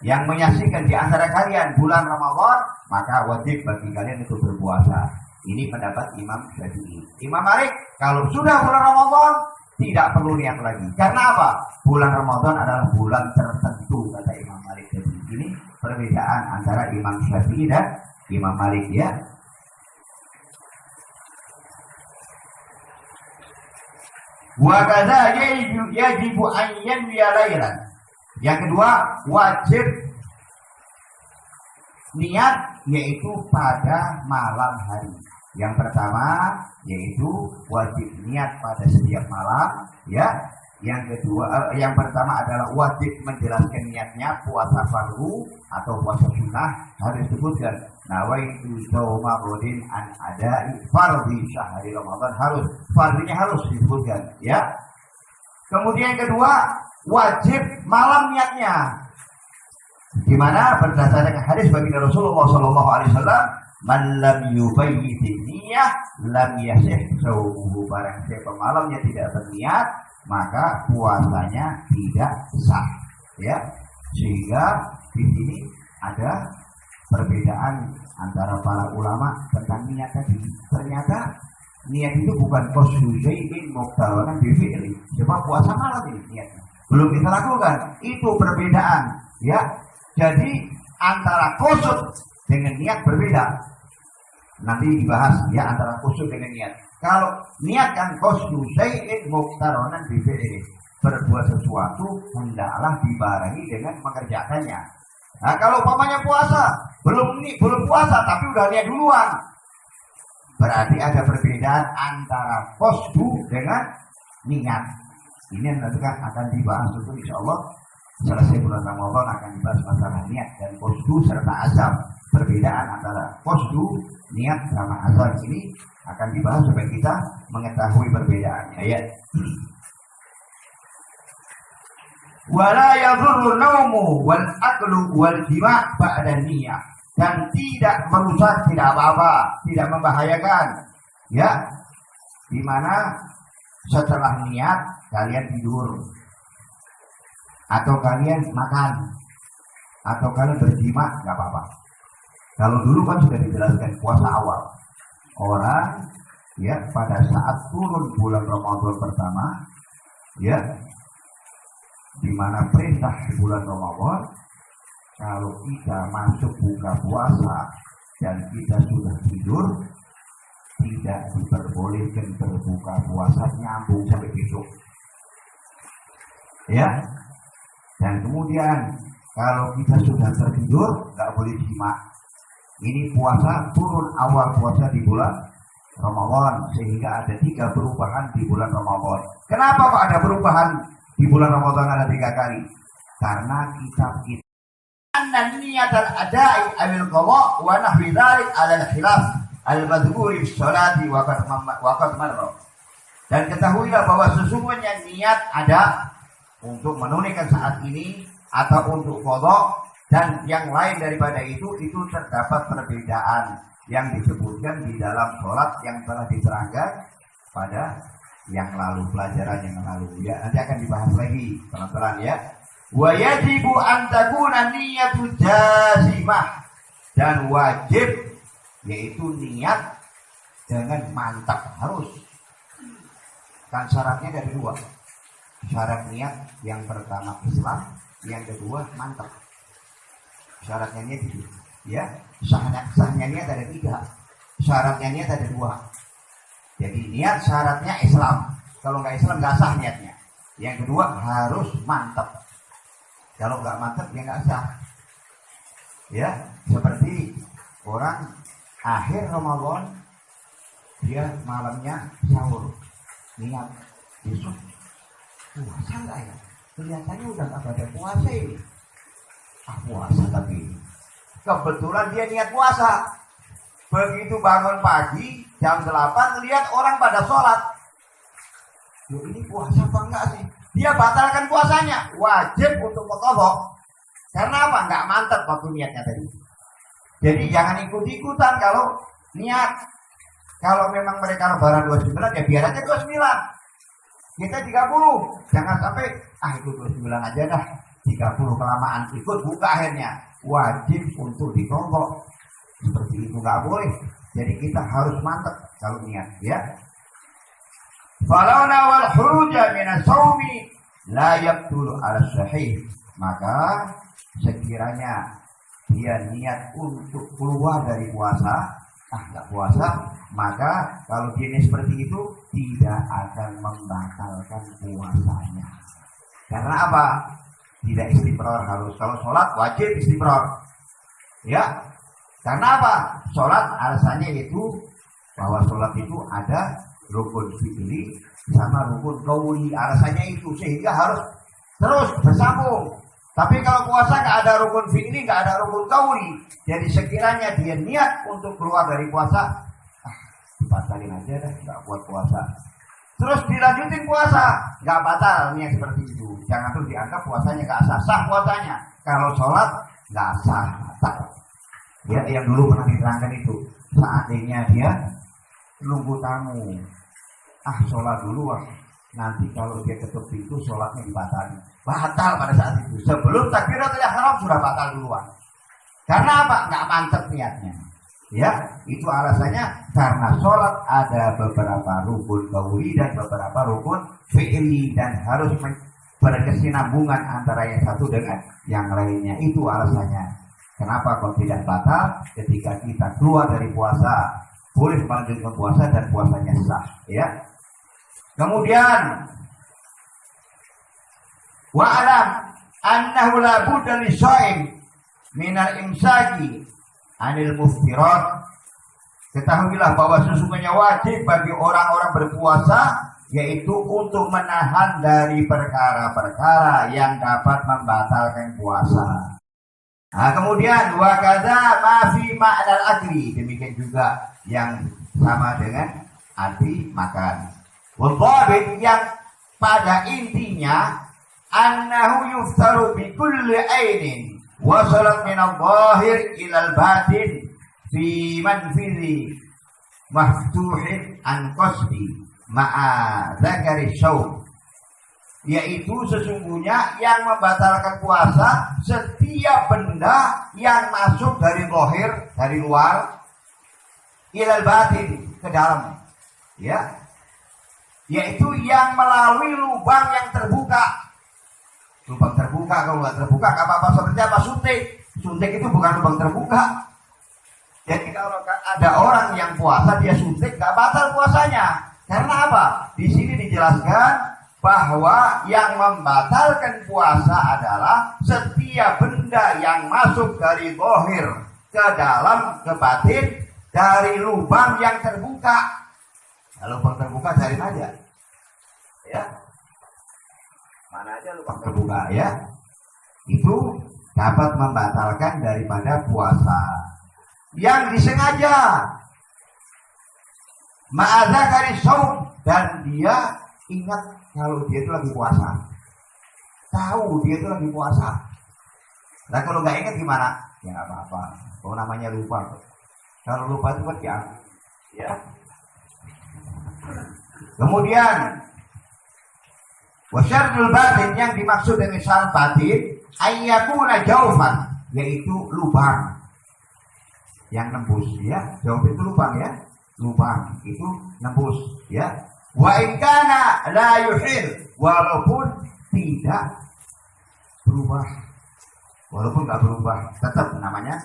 yang menyaksikan di antara kalian bulan Ramadan, maka wajib bagi kalian untuk berpuasa. Ini pendapat Imam Syafi'i. Imam Malik, kalau sudah bulan Ramadan tidak perlu niat lagi. Karena apa? Bulan Ramadan adalah bulan tertentu kata Imam Malik. Jadi ini perbedaan antara Imam Syafi'i dan Imam Malik ya. Wa kadza yajibu an yanwiya lailan. Yang kedua, wajib niat yaitu pada malam hari. Yang pertama yaitu wajib niat pada setiap malam ya. Yang kedua, yang pertama adalah wajib menjelaskan niatnya puasa fardu atau puasa sunnah harus disebutkan nawaitu shauma ghadin an ada'i fardhi syahri Ramadan, harus fardhinya harus disebutkan ya. Kemudian yang kedua wajib malam niatnya, di mana berdasarkan hadis baginda Rasulullah SAW, man lam yubayyit niyyah lam yasih shaumuhu. Barang siapa malamnya tidak berniat maka puasanya tidak sah ya. Sehingga di sini ada perbedaan antara para ulama tentang niat tadi. Ternyata niat itu bukan qasdu syai'in muqtaronan bi fi'li. Sebab puasa malam ini niatnya belum kita lakukan. Itu perbedaan ya. Jadi antara qasd dengan niat berbeda. Nanti dibahas ya antara qasd dengan niat. Kalau niat kan qasdu syai'in muqtaronan bi fi'li, berbuat sesuatu hendaklah dibarengi dengan mengerjakannya. Nah, kalau umpamanya puasa, belum puasa tapi udah niat duluan, berarti ada perbedaan antara qasdu dengan niat. Ini nanti kan akan dibahas itu insyaallah selesai bulan Ramadan akan dibahas masalah niat dan qasdu serta azam. Perbedaan antara qasdu, niat sama azam ini akan dibahas supaya kita mengetahui perbedaannya ya. Wala yadhurru naumu wal aklu wal jima' ba'da niyyah. Dan tidak merusak, tidak apa-apa, tidak membahayakan ya. Di mana setelah niat kalian tidur atau kalian makan atau kalian berjima nggak apa-apa. Kalau dulu kan sudah dijelaskan puasa awal, orang ya pada saat turun bulan Ramadan pertama ya, di mana perintah di bulan Ramadan kalau kita masuk buka puasa dan kita sudah tidur tidak diperbolehkan berbuka puasa nyambung sampai besok ya. Dan kemudian kalau kita sudah tertidur nggak boleh jima. Ini puasa turun awal puasa di bulan Ramadan, sehingga ada 3 perubahan di bulan Ramadan. Kenapa kok ada perubahan di bulan Ramadan ada 3 kali? Karena kitab kita anna niyyat al-ada'i awil qada wa nahwi dzalik 'ala al-khilaf al-madhkuri fi sholati wa qad marra. Dan ketahuilah bahwa sesungguhnya niat ada untuk menunaikan saat ini atau untuk qada dan yang lain daripada itu terdapat perbedaan yang disebutkan di dalam sholat yang telah diterangkan pada yang lalu, pelajaran yang lalu ya. Nanti akan dibahas lagi pelan-pelan ya. Wa yajibu an takuna niyyatu jazimah, dan wajib yaitu niat dengan mantap, harus. Kan syaratnya ada 2. Syarat niat yang pertama Islam, yang kedua mantap. Syaratnya niat itu ya. Sahnya niat ada 3, syaratnya niat ada 2. Jadi niat syaratnya Islam, kalau nggak Islam nggak sah niatnya. Yang kedua harus mantap, kalau nggak mantap ya nggak sah ya. Seperti orang akhir Ramadan dia malamnya sahur, niat besok puasa nggak ya? Kelihatannya udah nggak pada puasa ini. Puasa tapi kebetulan dia niat puasa. Begitu bangun pagi jam 8 lihat orang pada sholat. Loh, ini puasa apa enggak sih? Dia batalkan puasanya, wajib untuk qadha. Karena apa? Nggak mantap waktu niatnya tadi. Jadi jangan ikut-ikutan kalau niat. Kalau memang mereka lebaran 29 ya biar aja 29. Kita 30. Jangan sampai ikut 29 aja dah. 30 kelamaan ikut buka akhirnya. Wajib untuk diqadha. Seperti itu nggak boleh. Jadi kita harus mantap kalau niat ya. Falau nawal khuruja minas shaumi la yabtulu ala sahih. Maka sekiranya dia niat untuk keluar dari puasa, nggak puasa, maka kalau dia seperti itu tidak akan membatalkan puasanya. Karena apa? Tidak istiqrar harus. Kalau sholat wajib istiqrar. Ya. Karena apa? Sholat alasannya itu bahwa sholat itu ada rukun fi'li sama rukun qauli. Alasannya itu sehingga harus terus bersambung. Tapi kalau puasa nggak ada rukun fi'li, nggak ada rukun qauli. Jadi sekiranya dia niat untuk keluar dari puasa, batalin aja dah, nggak buat puasa. Terus dilanjutin puasa, nggak batal niat seperti itu. Jangan terus dianggap puasanya nggak sah, sah puasanya. Kalau sholat nggak sah, batal. Ya, yang dulu pernah diterangkan itu, seandainya dia nunggu tamu, sholat dulu nanti kalau dia ketuk pintu sholatnya dibatalkan. Batal pada saat itu. Sebelum takbiratul ihram sudah batal duluan. Karena apa? Nggak mantep niatnya. Ya, itu alasannya karena sholat ada beberapa rukun qauli dan beberapa rukun fi'li dan harus berkesinambungan antara yang satu dengan yang lainnya. Itu alasannya. Kenapa kok tidak batal ketika kita keluar dari puasa? Boleh melanjutkan puasa dan puasanya sah. Ya. Kemudian wa'alam annahu la budda lishaim minal imsaki anil muftirat. Ketahuilah bahwa sesungguhnya wajib bagi orang-orang berpuasa yaitu untuk menahan dari perkara-perkara yang dapat membatalkan puasa. Kemudian wa kadza ma fi ma'nal akli, demikian juga yang sama dengan arti makan. Wadhabit yang pada intinya annahu yuftaru bi kulli ainin wasalat min al-zahir ila al-batin fi manfili maftuhin an qasdi ma'a dzakari syaum. Yaitu sesungguhnya yang membatalkan puasa setiap benda yang masuk dari zahir, dari luar, ilal batin, ke dalam, ya, yaitu yang melalui lubang yang terbuka. Lubang terbuka, kalau nggak terbuka nggak apa-apa. Seperti apa? Suntik itu bukan lubang terbuka. Jadi kalau ada orang yang puasa dia suntik nggak batal puasanya. Karena apa? Di sini dijelaskan bahwa yang membatalkan puasa adalah setiap benda yang masuk dari zahir ke dalam, ke batin, dari lubang yang terbuka. Kalau lubang terbuka cari aja, ya, mana aja lubang terbuka, ya, itu dapat membatalkan daripada puasa. Yang disengaja ma'adzakari shaum, dan dia ingat kalau dia itu lagi puasa, tahu dia itu lagi puasa. Nah kalau nggak ingat gimana? Ya nggak apa-apa. Kalau namanya lupa. Kalau lupa itu pasti ya. Kemudian wasyarrul batin, yang dimaksud dengan syarat batin ayyakuna jaufan, yaitu lubang yang nembus, ya. Jauf itu lubang, ya. Lubang itu nembus, ya. Wa in kana la yuhil, walaupun tidak berubah, walaupun nggak berubah, tetap namanya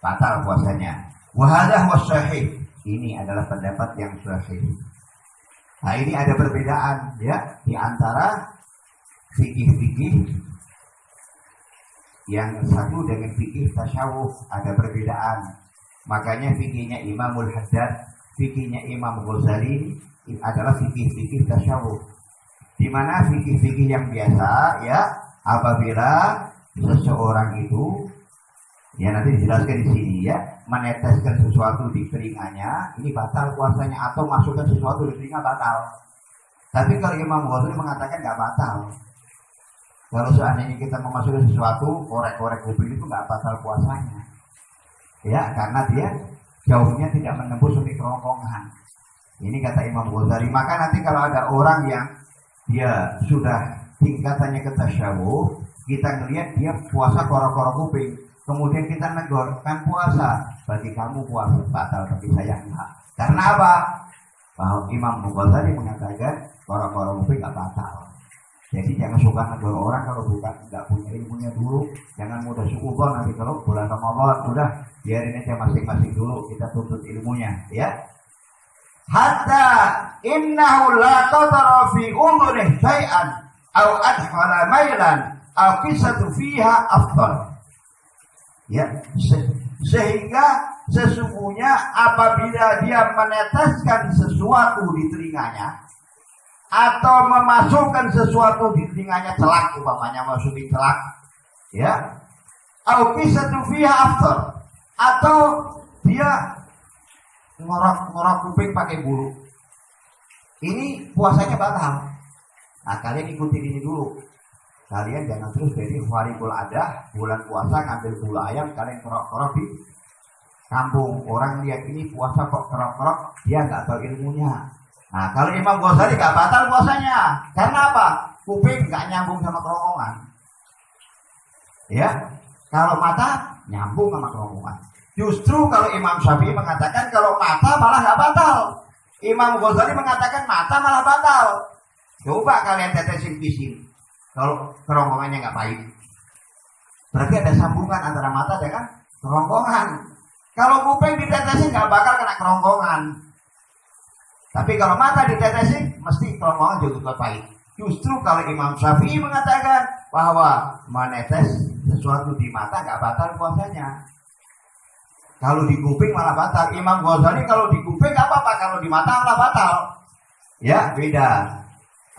batal puasanya. Wa hadha huwa sahih, ini adalah pendapat yang sahih. Nah ini ada perbedaan, ya, di antara fikih-fikih yang satu dengan fikih tasawuf, ada perbedaan. Makanya fikihnya Imamul Haddad, fikihnya Imam Ghazali adalah fikih-fikih tasawuf. Di mana fikih-fikih yang biasa ya, apabila seseorang itu ya nanti dijelaskan di sini ya, meneteskan sesuatu di telinganya, ini batal puasanya, atau masukkan sesuatu di telinga batal. Tapi kalau Imam Ghazali mengatakan nggak batal. Kalau seandainya kita memasukkan sesuatu, korek-korek kuping itu nggak batal puasanya. Ya, karena dia jauhnya tidak menembus sampai kerongkongan. Ini kata Imam Ghazali. Maka nanti kalau ada orang yang dia sudah tingkatannya ke tasyawuf, kita ngelihat dia puasa korok-korok kuping, kemudian kita negor, kan puasa, berarti kamu puasa batal, tapi saya enggak. Karena apa? Bahwa Imam Ghazali mengatakan korok-korok kuping enggak batal. Jadi jangan suka negor orang kalau bukan enggak punya ilmunya dulu. Jangan mudah suudzon, nanti kalau bulan Ramadan udah biarin aja masing-masing dulu, kita tuntut ilmunya, ya. Hatta innahu la qadara fi umrihi syai'an aw adhala mailan aw qisatu fiha afdal. Ya, sehingga sesungguhnya apabila dia meneteskan sesuatu di telinganya atau memasukkan sesuatu di telinganya, celak umpamanya masukin celak, ya, aw qisatu fiha afdal, atau dia ngorok kuping pakai bulu, ini puasanya batal. Nah, kalian ikutin ini dulu. Kalian jangan terus jadi warikul adah, bulan puasa ngambil bulu ayam, kalian kerok-kerok di kampung. Orang lihat ini puasa kok kerok-kerok, dia nggak tahu ilmunya. Nah, kalau Imam Ghazali nggak batal puasanya. Karena apa? Kuping nggak nyambung sama kerongkongan. Ya, kalau mata nyambung sama kerongkongan. Justru kalau Imam Syafi'i mengatakan kalau mata malah nggak batal. Imam Ghazali mengatakan mata malah batal. Coba kalian tetesin pisin, kalau kerongkongannya nggak baik, berarti ada sambungan antara mata dengan kerongkongan. Kalau kuping ditetesin nggak bakal kena kerongkongan. Tapi kalau mata ditetesin, mesti kerongkongan juga baik. Justru kalau Imam Syafi'i mengatakan bahwa menetes sesuatu di mata nggak batal puasanya. Kalau di kuping malah batal. Imam Ghazali kalau di kuping nggak apa-apa, kalau di mata malah batal. Ya, beda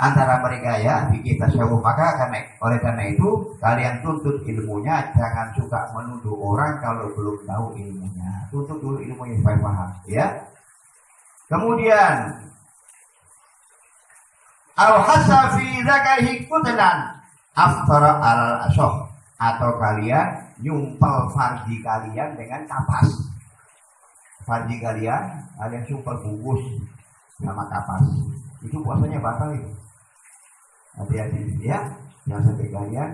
antara mereka ya fikih tasyawuf. Maka oleh karena itu kalian tuntut ilmunya, jangan suka menuduh orang kalau belum tahu ilmunya. Tuntut dulu ilmunya supaya paham, ya. Kemudian al hasa fi zakarihi kutlan aftara al asoh, atau kalian nyumpel farji kalian dengan kapas. Farji kalian sumpel bungkus sama kapas, itu puasanya batal itu. Hati-hati ya, jangan sampai kalian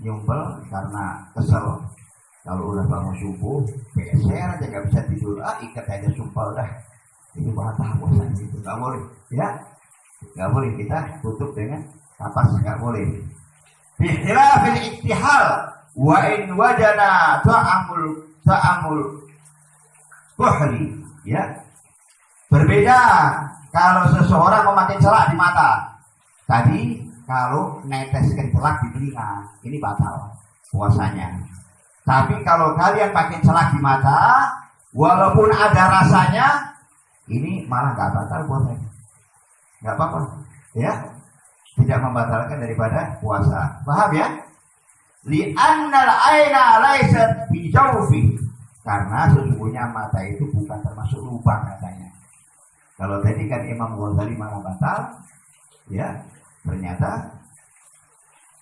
nyumpel karena kesel. Kalau udah bangun subuh, peser aja nggak bisa tidur, ikat aja sumpel dah, itu batal puasanya, itu nggak boleh, ya, nggak boleh. Kita tutup dengan kapas, nggak boleh. Bikhilafil iktihal wa in wajana ta'amul kuhli, ya. Berbeda kalau seseorang memakai celak di mata. Tadi kalau neteskan celak di telinga, ini batal puasanya. Tapi kalau kalian pakai celak di mata, walaupun ada rasanya, ini malah nggak batal puasanya. Nggak apa-apa, ya. Tidak membatalkan daripada puasa. Paham ya? Li'annal aina laysat bi jawfi, karena sesungguhnya mata itu bukan termasuk lubang katanya. Kalau tadi kan Imam Ghazali malah batal, ya, ternyata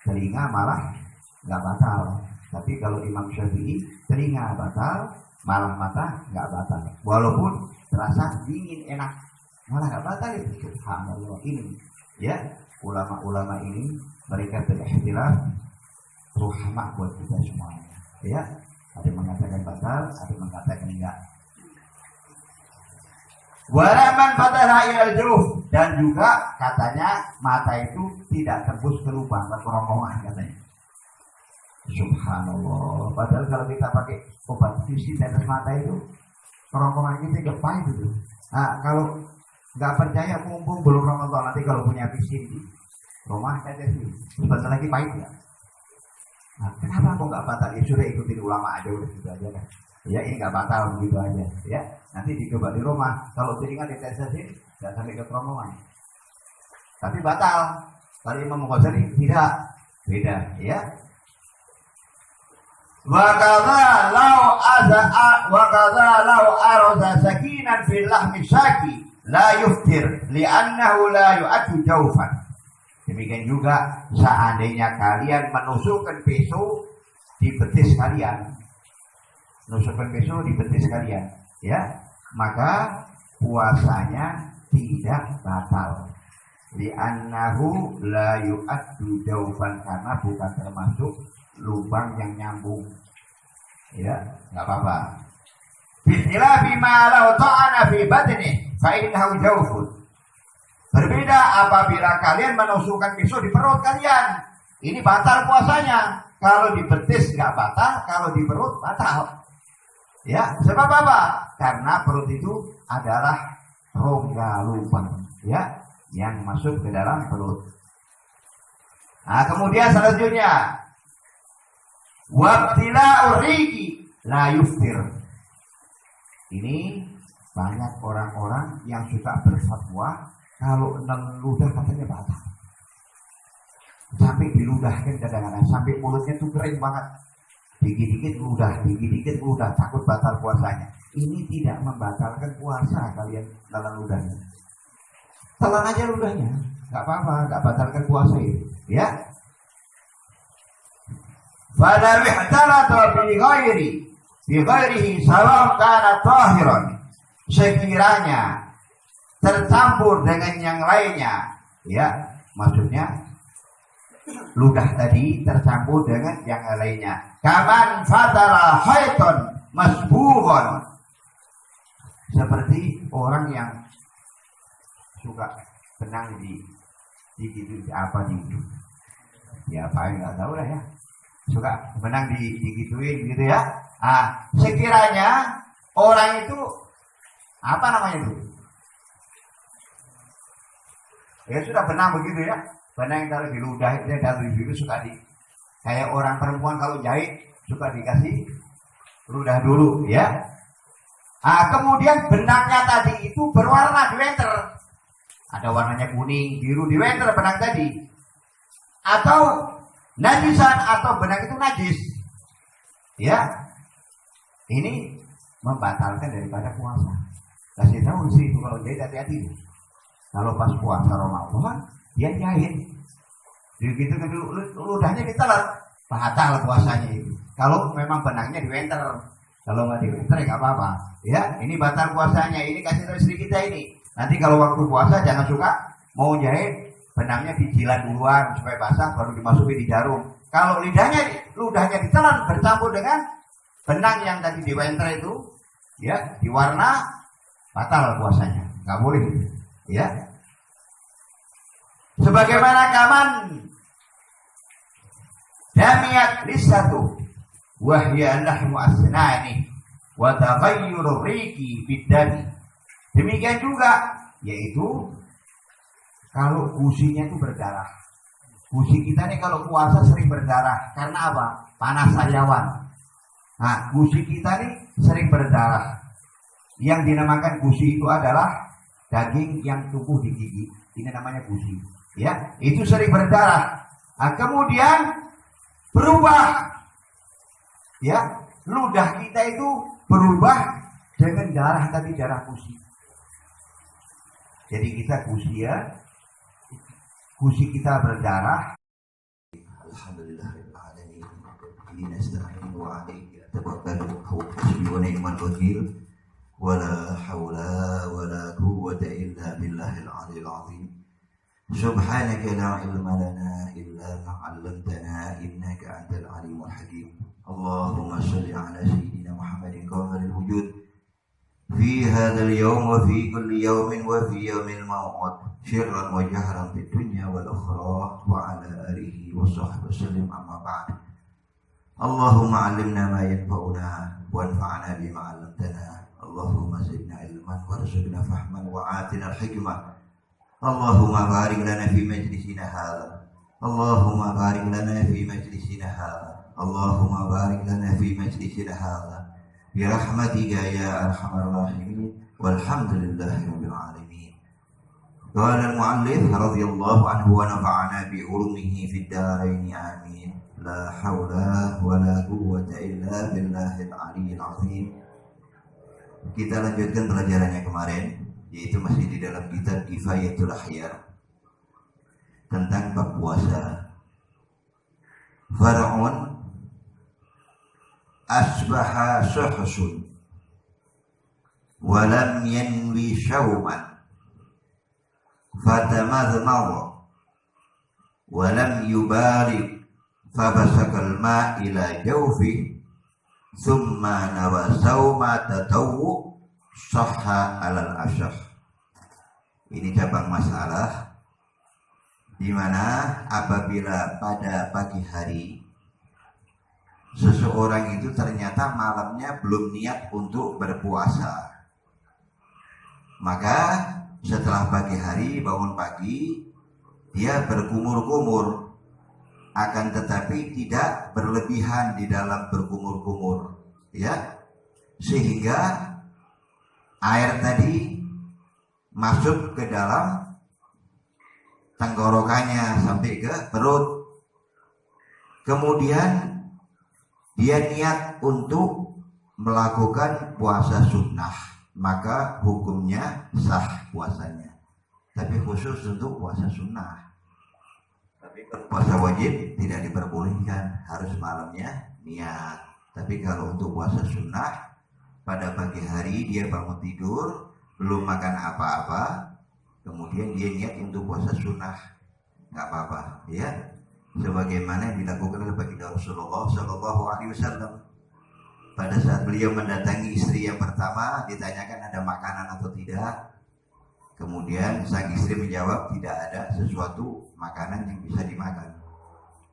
telinga malah nggak batal. Tapi kalau Imam Syafi'i, telinga batal, malah mata nggak batal. Walaupun terasa dingin enak, malah nggak batal itu. Subhanallah, ini ya, ulama-ulama ini mereka berikhtilaf, rahmah buat kita semuanya, ya. Ada yang mengatakan batal, ada yang mengatakan enggak. Walaman fataha ilal juruh, dan juga katanya mata itu tidak tembus ke lubang, ke kerongkongan katanya. Subhanallah. Padahal kalau kita pakai obat visi tetes mata itu, kerongkongan kita nggak pahit itu. Nah, kalau nggak percaya, mumpung belum Ramadan, nanti kalau punya visi di rumah tetes ini, sebentar lagi pahit ya. Nah, kenapa kok nggak batal? Ya sudah, ikutin ulama aja, udah gitu aja kan. Ya, ini nggak batal begitu aja, ya. Nanti dicoba di rumah, kalau telinga ditetesin, jangan sampai ke kerongkongan. Tapi batal Kalau Imam Ghazali tidak, beda ya. Wa kadza law arada sakinan fil lahmi syaki la yuftir li'annahu la yu'addu jawfan. Demikian juga seandainya kalian menusukkan pisau di betis kalian, ya, maka puasanya tidak batal. Li'annahu la yu'addu jawfan, karena bukan termasuk lubang yang nyambung, ya, nggak apa-apa. Bikhilafi ma law ta'ana fi badni fa innahu jawfun. Berbeda apabila kalian menusukkan pisau di perut kalian, ini batal puasanya. Kalau di betis nggak batal, kalau di perut batal. Ya, sebab apa? Karena perut itu adalah rongga lubang, ya, yang masuk ke dalam perut. Nah, kemudian selanjutnya, wabtila'ur rigi la yuftir. Ini banyak orang-orang yang suka berfatwa kalau ludah katanya batal. Sampai diludahkan kadang-kadang, sampai mulutnya tuh kering banget. Dikit-dikit ludah, takut batal puasanya. Ini tidak membatalkan puasa kalian dalam ludahnya. Telan aja ludahnya, nggak apa-apa, nggak batalkan puasa itu, ya. Fala ihtalata bi ghairihi salam kana tahiran. Sekiranya tercampur dengan yang lainnya, ya, maksudnya ludah tadi tercampur dengan yang lainnya. Kaman fatara haiton masbuhon, seperti orang yang suka benang gitu apa ya apa nggak tahu lah ya, suka benang digituin gitu ya. Sekiranya orang itu apa namanya itu, ya sudah benang begitu ya, benang yang taruh di ludah itu dari dulu suka kayak orang perempuan kalau jahit suka dikasih ludah dulu ya. Kemudian benangnya tadi itu berwarna diwenter, ada warnanya kuning, biru, diwenter benang tadi, atau najisan, atau benang itu najis, ya, ini membatalkan daripada puasa. Kasih tahu sih itu kalau jahit hati-hati. Kalau pas puasa Ramadan dia jahit, begitu ludahnya ditelan, batal puasanya itu. Kalau memang benangnya diwenter, kalau nggak diwenter ya nggak apa-apa. Ya, ini batal puasanya. Ini kasih tahu istri kita ini. Nanti kalau waktu puasa jangan suka mau jahit benangnya dijilat duluan supaya basah baru dimasukin di jarum. Kalau ludahnya ditelan bercampur dengan benang yang tadi diwenter itu, ya, diwarna, batal puasanya. Nggak boleh, ya. Sebagaimana kaman damiyat lisatu wahya lahmu asnani wa taghayyur riqi bidami. Demikian juga, yaitu kalau gusinya itu berdarah. Gusi kita nih kalau puasa sering berdarah karena apa? Panas sariawan. Nah, gusi kita nih sering berdarah. Yang dinamakan gusi itu adalah daging yang tumbuh di gigi. Ini namanya gusi. Ya, itu sering berdarah. Kemudian berubah, ya, ludah kita itu berubah dengan darah tadi, darah gusi. Jadi kita gusi, ya, gusi kita berdarah. Alhamdulillahirabbil alamin. Nasta'inu wa 'alaihi tawakkaltu wa ni'mal wakil. Wala haula wala quwwata illa billahil 'aliyyil 'azim. Subhanaka la ilma lana illa ma 'allamtana innaka antal alimul hakim. Allahumma shalli ala sayyidina Muhammadin qamaril wujud fi hadzal yawm wa fi kulli yawmin wa fi yawmil maw'ud sirran wa jahran fid dunya wal akhirah wa ala alihi wa sahbihi wasallam amma ba'd. Allahumma 'allimna ma yanfa'una wanfa'na bima 'allamtana. Allahumma zidna ilman warzuqna fahman wa atina al-hikmah. Allahumma barik lana fi majlisina hadha. Allahumma barik lana fi majlisina hadha. Allahumma barik lana fi majlisina hadha. Bi rahmatika ya arhamar rahimin. Walhamdulillahi rabbil alamin. Qala al-mu'allif radhiyallahu anhu wa nafa'ana bi ulumihi fid dharain amin. La haula wa la quwwata illa billahil aliyyil azim. Kita lanjutkan pelajarannya kemarin, yaitu masih di dalam kitab Kifayatul Ahyar tentang bab puasa. Far'un asbaha suhsun wa lam yanwi syawman fatamadmada wa lam yubarik fabasakal ma ila jawfi thumma nawa sawma tatawwu sahha alal asyah. Ini cabang masalah di mana apabila pada pagi hari seseorang itu ternyata malamnya belum niat untuk berpuasa, maka setelah pagi hari bangun pagi dia berkumur-kumur, akan tetapi tidak berlebihan di dalam berkumur-kumur, ya, sehingga air tadi masuk ke dalam tenggorokannya sampai ke perut. Kemudian dia niat untuk melakukan puasa sunnah, maka hukumnya sah puasanya. Tapi khusus untuk puasa sunnah. Tapi kalau puasa wajib tidak diperbolehkan, harus malamnya niat. Tapi kalau untuk puasa sunnah, pada pagi hari dia bangun tidur, belum makan apa-apa, kemudian dia niat untuk puasa sunnah, nggak apa-apa, ya. Sebagaimana yang dilakukan oleh baginda Rasulullah Shallallahu Alaihi Wasallam. Pada saat beliau mendatangi istri yang pertama, ditanyakan ada makanan atau tidak. Kemudian sang istri menjawab tidak ada sesuatu makanan yang bisa dimakan.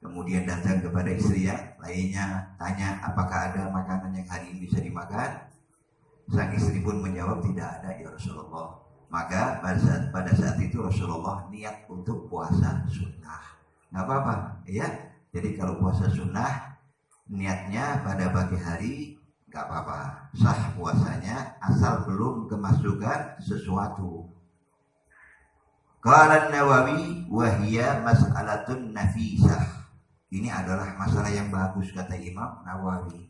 Kemudian datang kepada istri yang lainnya, tanya apakah ada makanan yang hari ini bisa dimakan. Sang istri pun menjawab tidak ada ya Rasulullah. Maka pada saat itu Rasulullah niat untuk puasa sunnah. Nggak apa-apa, ya. Jadi kalau puasa sunnah niatnya pada pagi hari nggak apa-apa, sah puasanya asal belum kemasukan sesuatu. Qala An-Nawawi wa hiya mas'alatun nafisah. Ini adalah masalah yang bagus kata Imam Nawawi.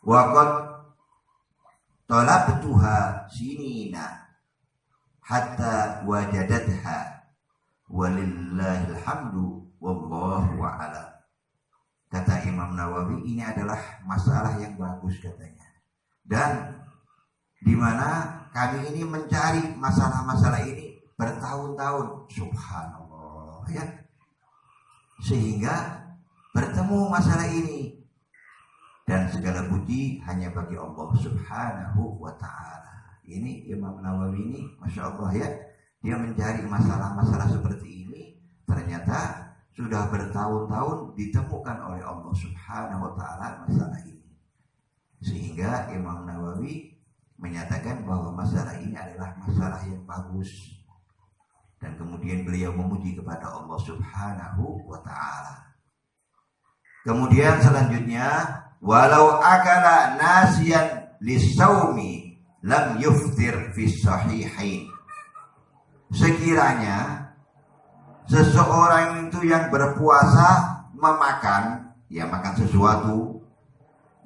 Wa qad talabtuha sinina hatta wajadatha walillahil hamdu wallahu a'lam. Kata Imam Nawawi, ini adalah masalah yang bagus katanya. Dan di mana kami ini mencari masalah-masalah ini bertahun-tahun, subhanallah, ya. Sehingga bertemu masalah ini. Dan segala puji hanya bagi Allah Subhanahu wa ta'ala. Ini Imam Nawawi ini, Masya Allah, ya. Dia mencari masalah-masalah seperti ini, ternyata sudah bertahun-tahun ditemukan oleh Allah Subhanahu wa ta'ala masalah ini. Sehingga Imam Nawawi menyatakan bahwa masalah ini adalah masalah yang bagus. Dan kemudian beliau memuji kepada Allah Subhanahu wa ta'ala. Kemudian selanjutnya, walau akala nasiyan lisawmi lam yuftir fi sahihain. Sekiranya seseorang itu yang berpuasa memakan, ya makan sesuatu,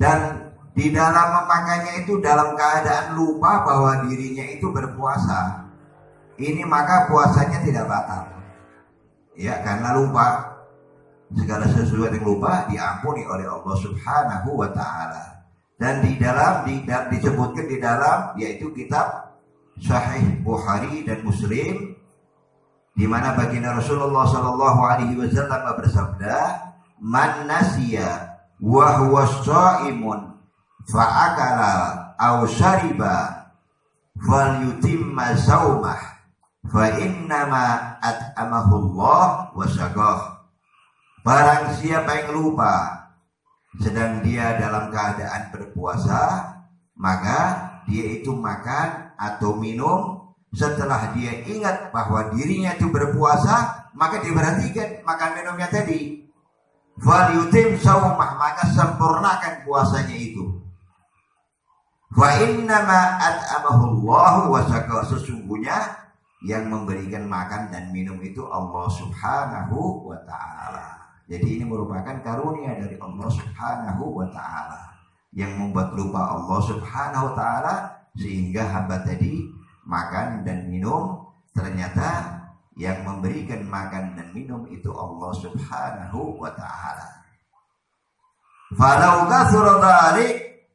dan di dalam memakannya itu dalam keadaan lupa bahwa dirinya itu berpuasa, ini maka puasanya tidak batal, ya, karena lupa. Segala sesuatu yang lupa diampuni oleh Allah Subhanahu wa ta'ala. Dan di dalam disebutkan di dalam, yaitu kitab Sahih Bukhari dan Muslim, di mana baginda Rasulullah Shallallahu Alaihi Wasallam bersabda, "Man nasiya wa huwa shaimun fa akala aw shariba falyutimma saumah fa innama at'amahu Allah wa saqah." Barang siapa yang lupa sedang dia dalam keadaan berpuasa, maka dia itu makan atau minum. Setelah dia ingat bahwa dirinya itu berpuasa, maka diperhatikan makan minumnya tadi. Falyutim saumah, maka sempurnakan puasanya itu. Fa innama at'amahu Allah wa saqah, sesungguhnya yang memberikan makan dan minum itu Allah Subhanahu wa ta'ala. Jadi ini merupakan karunia dari Allah Subhanahu wa ta'ala yang membuat lupa Allah Subhanahu wa ta'ala sehingga hamba tadi makan dan minum, ternyata yang memberikan makan dan minum itu Allah Subhanahu wa ta'ala. Falau katsura dzalik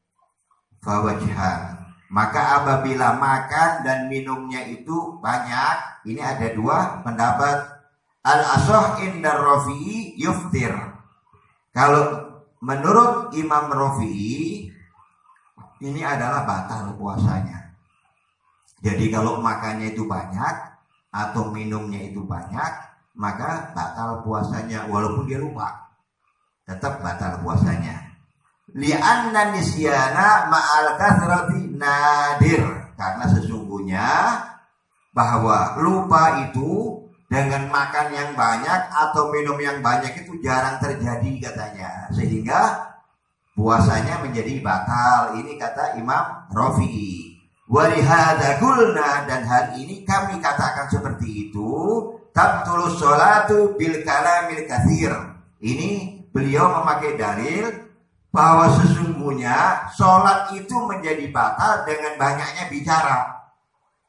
fawajhan, maka apabila makan dan minumnya itu banyak, ini ada dua pendapat. Al-ashah indar Rafi'i yuftir. Kalau menurut Imam Rafi'i ini adalah batal puasanya. Jadi kalau makannya itu banyak atau minumnya itu banyak, maka batal puasanya walaupun dia lupa. Tetap batal puasanya. Li'anna nisyana ma'al kathrati nadir, karena sesungguhnya bahwa lupa itu dengan makan yang banyak atau minum yang banyak itu jarang terjadi katanya, sehingga puasanya menjadi batal. Ini kata Imam Rafi'i. Wa lihadza qulna, dan hal ini kami katakan seperti itu, tabtulus sholatu bil kalamil katsir. Ini beliau memakai dalil bahwa sesungguhnya sholat itu menjadi batal dengan banyaknya bicara.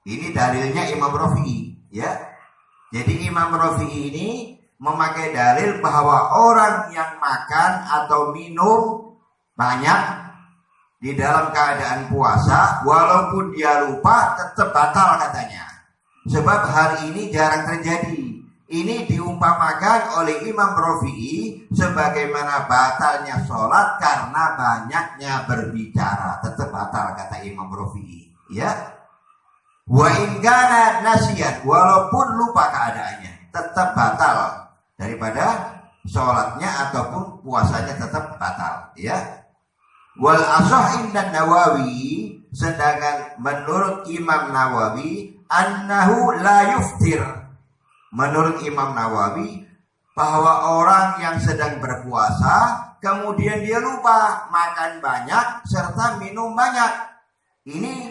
Ini dalilnya Imam Rafi'i, ya. Jadi Imam Rafi'i ini memakai dalil bahwa orang yang makan atau minum banyak di dalam keadaan puasa, walaupun dia lupa tetap batal katanya. Sebab hal ini jarang terjadi. Ini diumpamakan oleh Imam Rafi'i sebagaimana batalnya sholat karena banyaknya berbicara. Tetap batal kata Imam Rafi'i, ya. Wa in kana nasiyan, walaupun lupa keadaannya, tetap batal daripada sholatnya ataupun puasanya tetap batal, ya. Wal ashah indan Nawawi, sedangkan menurut Imam Nawawi annahu la yuftir. Menurut Imam Nawawi bahwa orang yang sedang berpuasa kemudian dia lupa makan banyak serta minum banyak, ini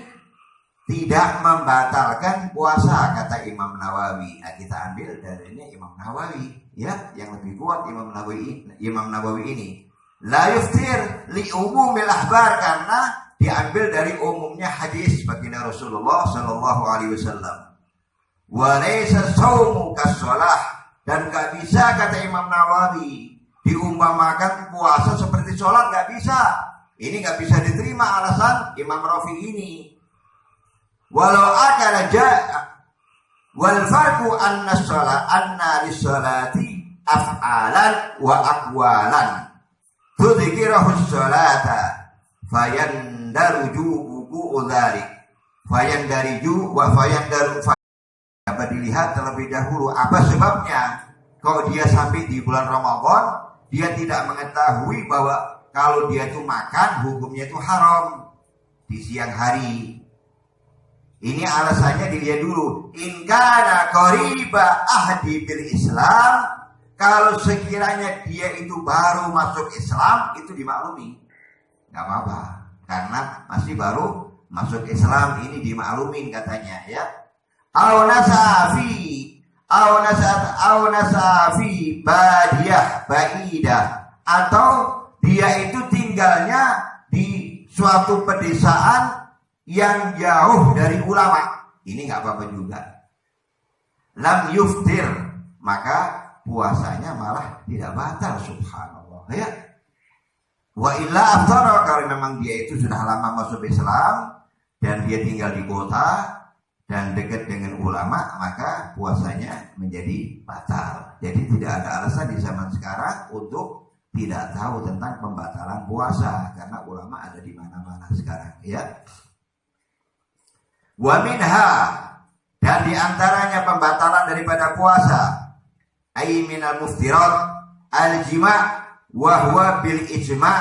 tidak membatalkan puasa kata Imam Nawawi. Nah, kita ambil dalilnya Imam Nawawi, ya, yang lebih kuat Imam Nawawi ini. La yuftir li umumil akhbar, karena diambil dari umumnya hadis baginda Rasulullah sallallahu alaihi wasallam. Wa laysa shaumu kasholah, dan gak bisa kata Imam Nawawi diumpamakan puasa seperti sholat, gak bisa. Ini gak bisa diterima alasan Imam Rafi'i ini. Walau akala ja'a wal farqu anna sholat anna lisholati af'alan wa aqwalan tudhkirahu sholata fayandaruju wuqu'u dzalik fayandariju wa fayandaru. Dapat dilihat terlebih dahulu apa sebabnya kalau dia sampai di bulan Ramadan dia tidak mengetahui bahwa kalau dia itu makan hukumnya itu haram di siang hari. Ini alasannya dilihat dulu. In kana qariba ahdi bil Islam, kalau sekiranya dia itu baru masuk Islam itu dimaklumi, nggak apa-apa karena masih baru masuk Islam, ini dimaklumin katanya, ya. Au nasafi badiyah baidah, atau dia itu tinggalnya di suatu pedesaan yang jauh dari ulama, ini nggak apa-apa juga. Lam yuftir, maka puasanya malah tidak batal, subhanallah, ya. Wa illa aftara, kalau memang dia itu sudah lama masuk Islam dan dia tinggal di kota dan dekat dengan ulama, maka puasanya menjadi batal. Jadi tidak ada alasan di zaman sekarang untuk tidak tahu tentang pembatalan puasa, karena ulama ada di mana-mana sekarang, ya. Wa minha, dan diantaranya pembatalan daripada puasa, ay minal muftirat al-jima' wa huwa bil ijma'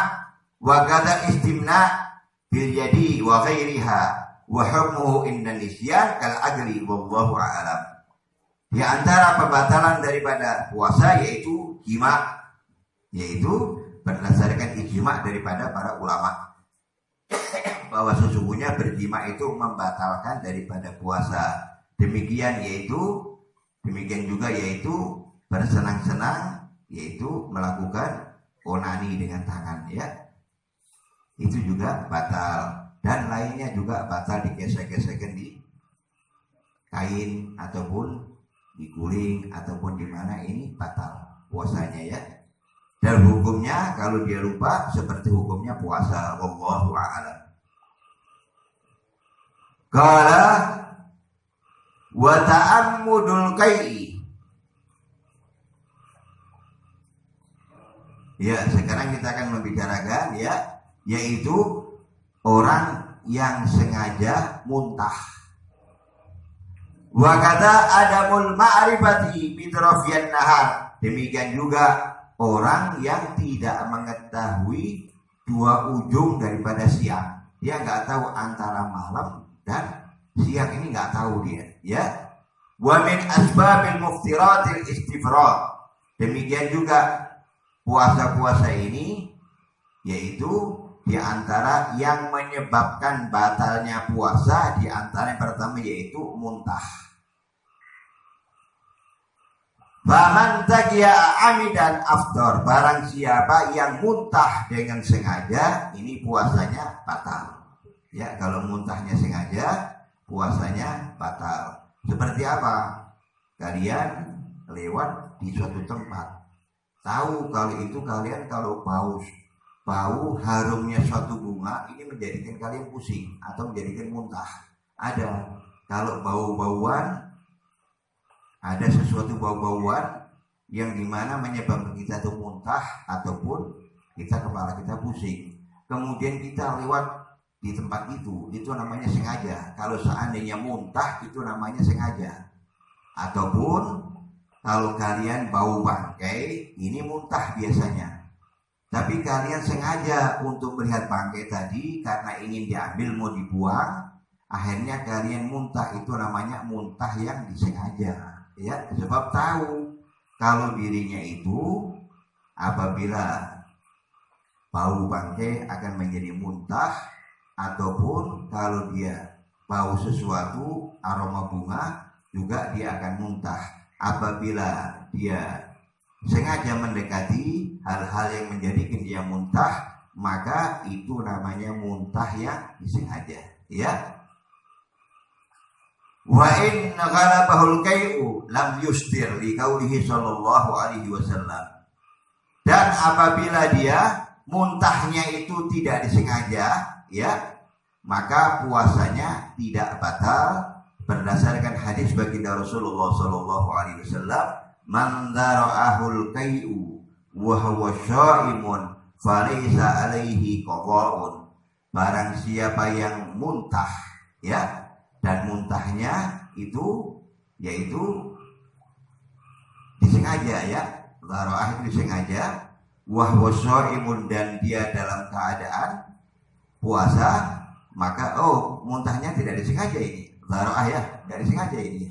wa qada istimna' bil yadi wa ghairiha wa hukmuhu inda nisyan kal agli wallahu a'lam. Di antara pembatalan daripada puasa yaitu jima, yaitu berdasarkan ijma' daripada para ulama bahwa sesungguhnya berjima itu membatalkan daripada puasa. Demikian juga yaitu bersenang-senang, yaitu melakukan onani dengan tangan, ya. Itu juga batal. Dan lainnya juga batal digesek-gesekkan di kain ataupun diguling ataupun di mana, ini batal puasanya, ya. Dan hukumnya kalau dia lupa seperti hukumnya puasa. Wallahu a'lam. Qala wa ta'ammudul qai'i. Ya, sekarang kita akan membicarakan, ya, yaitu orang yang sengaja muntah. Wa kata adamul ma'rifati bitrafiyan nahar. Demikian juga orang yang tidak mengetahui dua ujung daripada siang. Dia nggak tahu antara malam dan siang, ini nggak tahu dia, ya. Wa min asbabil muftiratil istifrad. Demikian juga puasa-puasa ini, yaitu di antara yang menyebabkan batalnya puasa, di antara yang pertama yaitu muntah. Faman taqiya amidan afdor. Barang siapa yang muntah dengan sengaja, ini puasanya batal. Ya, kalau muntahnya sengaja, puasanya batal. Seperti apa? Kalian lewat di suatu tempat, tahu kalau itu kalian kalau bau harumnya suatu bunga ini menjadikan kalian pusing atau menjadikan muntah. Ada kalau bau-bauan, ada sesuatu bau-bauan yang dimana menyebabkan kita itu muntah ataupun kepala kita pusing. Kemudian kita lewat di tempat itu namanya sengaja. Kalau seandainya muntah itu namanya sengaja. Ataupun kalau kalian bau bangkai, ini muntah biasanya. Tapi kalian sengaja untuk melihat bangkai tadi karena ingin diambil mau dibuang, akhirnya kalian muntah, itu namanya muntah yang disengaja. Ya, sebab tahu kalau dirinya itu apabila bau bangkai akan menjadi muntah, ataupun kalau dia bau sesuatu aroma bunga juga dia akan muntah. Apabila dia sengaja mendekati hal-hal yang menjadikan dia muntah, maka itu namanya muntah yang disengaja, ya. Wa in ghalabahul qai'u lam yustir li qaulihi sallallahu alaihi wasallam. Dan apabila dia muntahnya itu tidak disengaja, ya, maka puasanya tidak batal berdasarkan hadis baginda Rasulullah sallallahu alaihi wasallam, man dara'ahul qai'u wa huwa sha'imun falaysa alaihi qada'un. Barang siapa yang muntah, ya, dan muntahnya itu yaitu disengaja, ya, dara'ah itu disengaja, wa huwa sha'imun, dan dia dalam keadaan puasa, maka muntahnya tidak disengaja ini. Dara'ah, ya, nggak disengaja ini.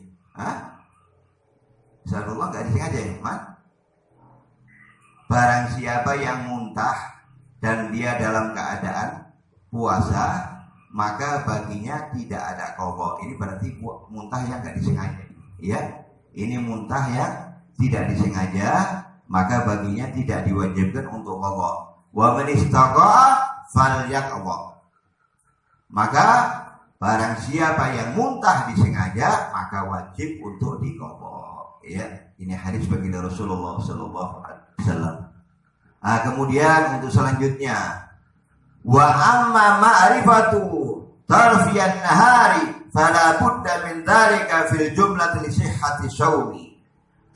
Insyaallah nggak disengaja, ya, man. Barang siapa yang muntah dan dia dalam keadaan puasa, maka baginya tidak ada qadha. Ini berarti muntah yang nggak disengaja, ya. Ini muntah yang tidak disengaja, maka baginya tidak diwajibkan untuk qadha. Wa man istaqa'a falyaqdha. Maka barang siapa yang muntah disengaja, maka wajib untuk diqadha. Ya, ini hadis baginda Rasulullah sallallahu alaihi wasallam. Kemudian untuk selanjutnya, wa amma ma'rifatu tarfiyan nahari fala budda min dzalika fil jumlati li sihhati shaumi.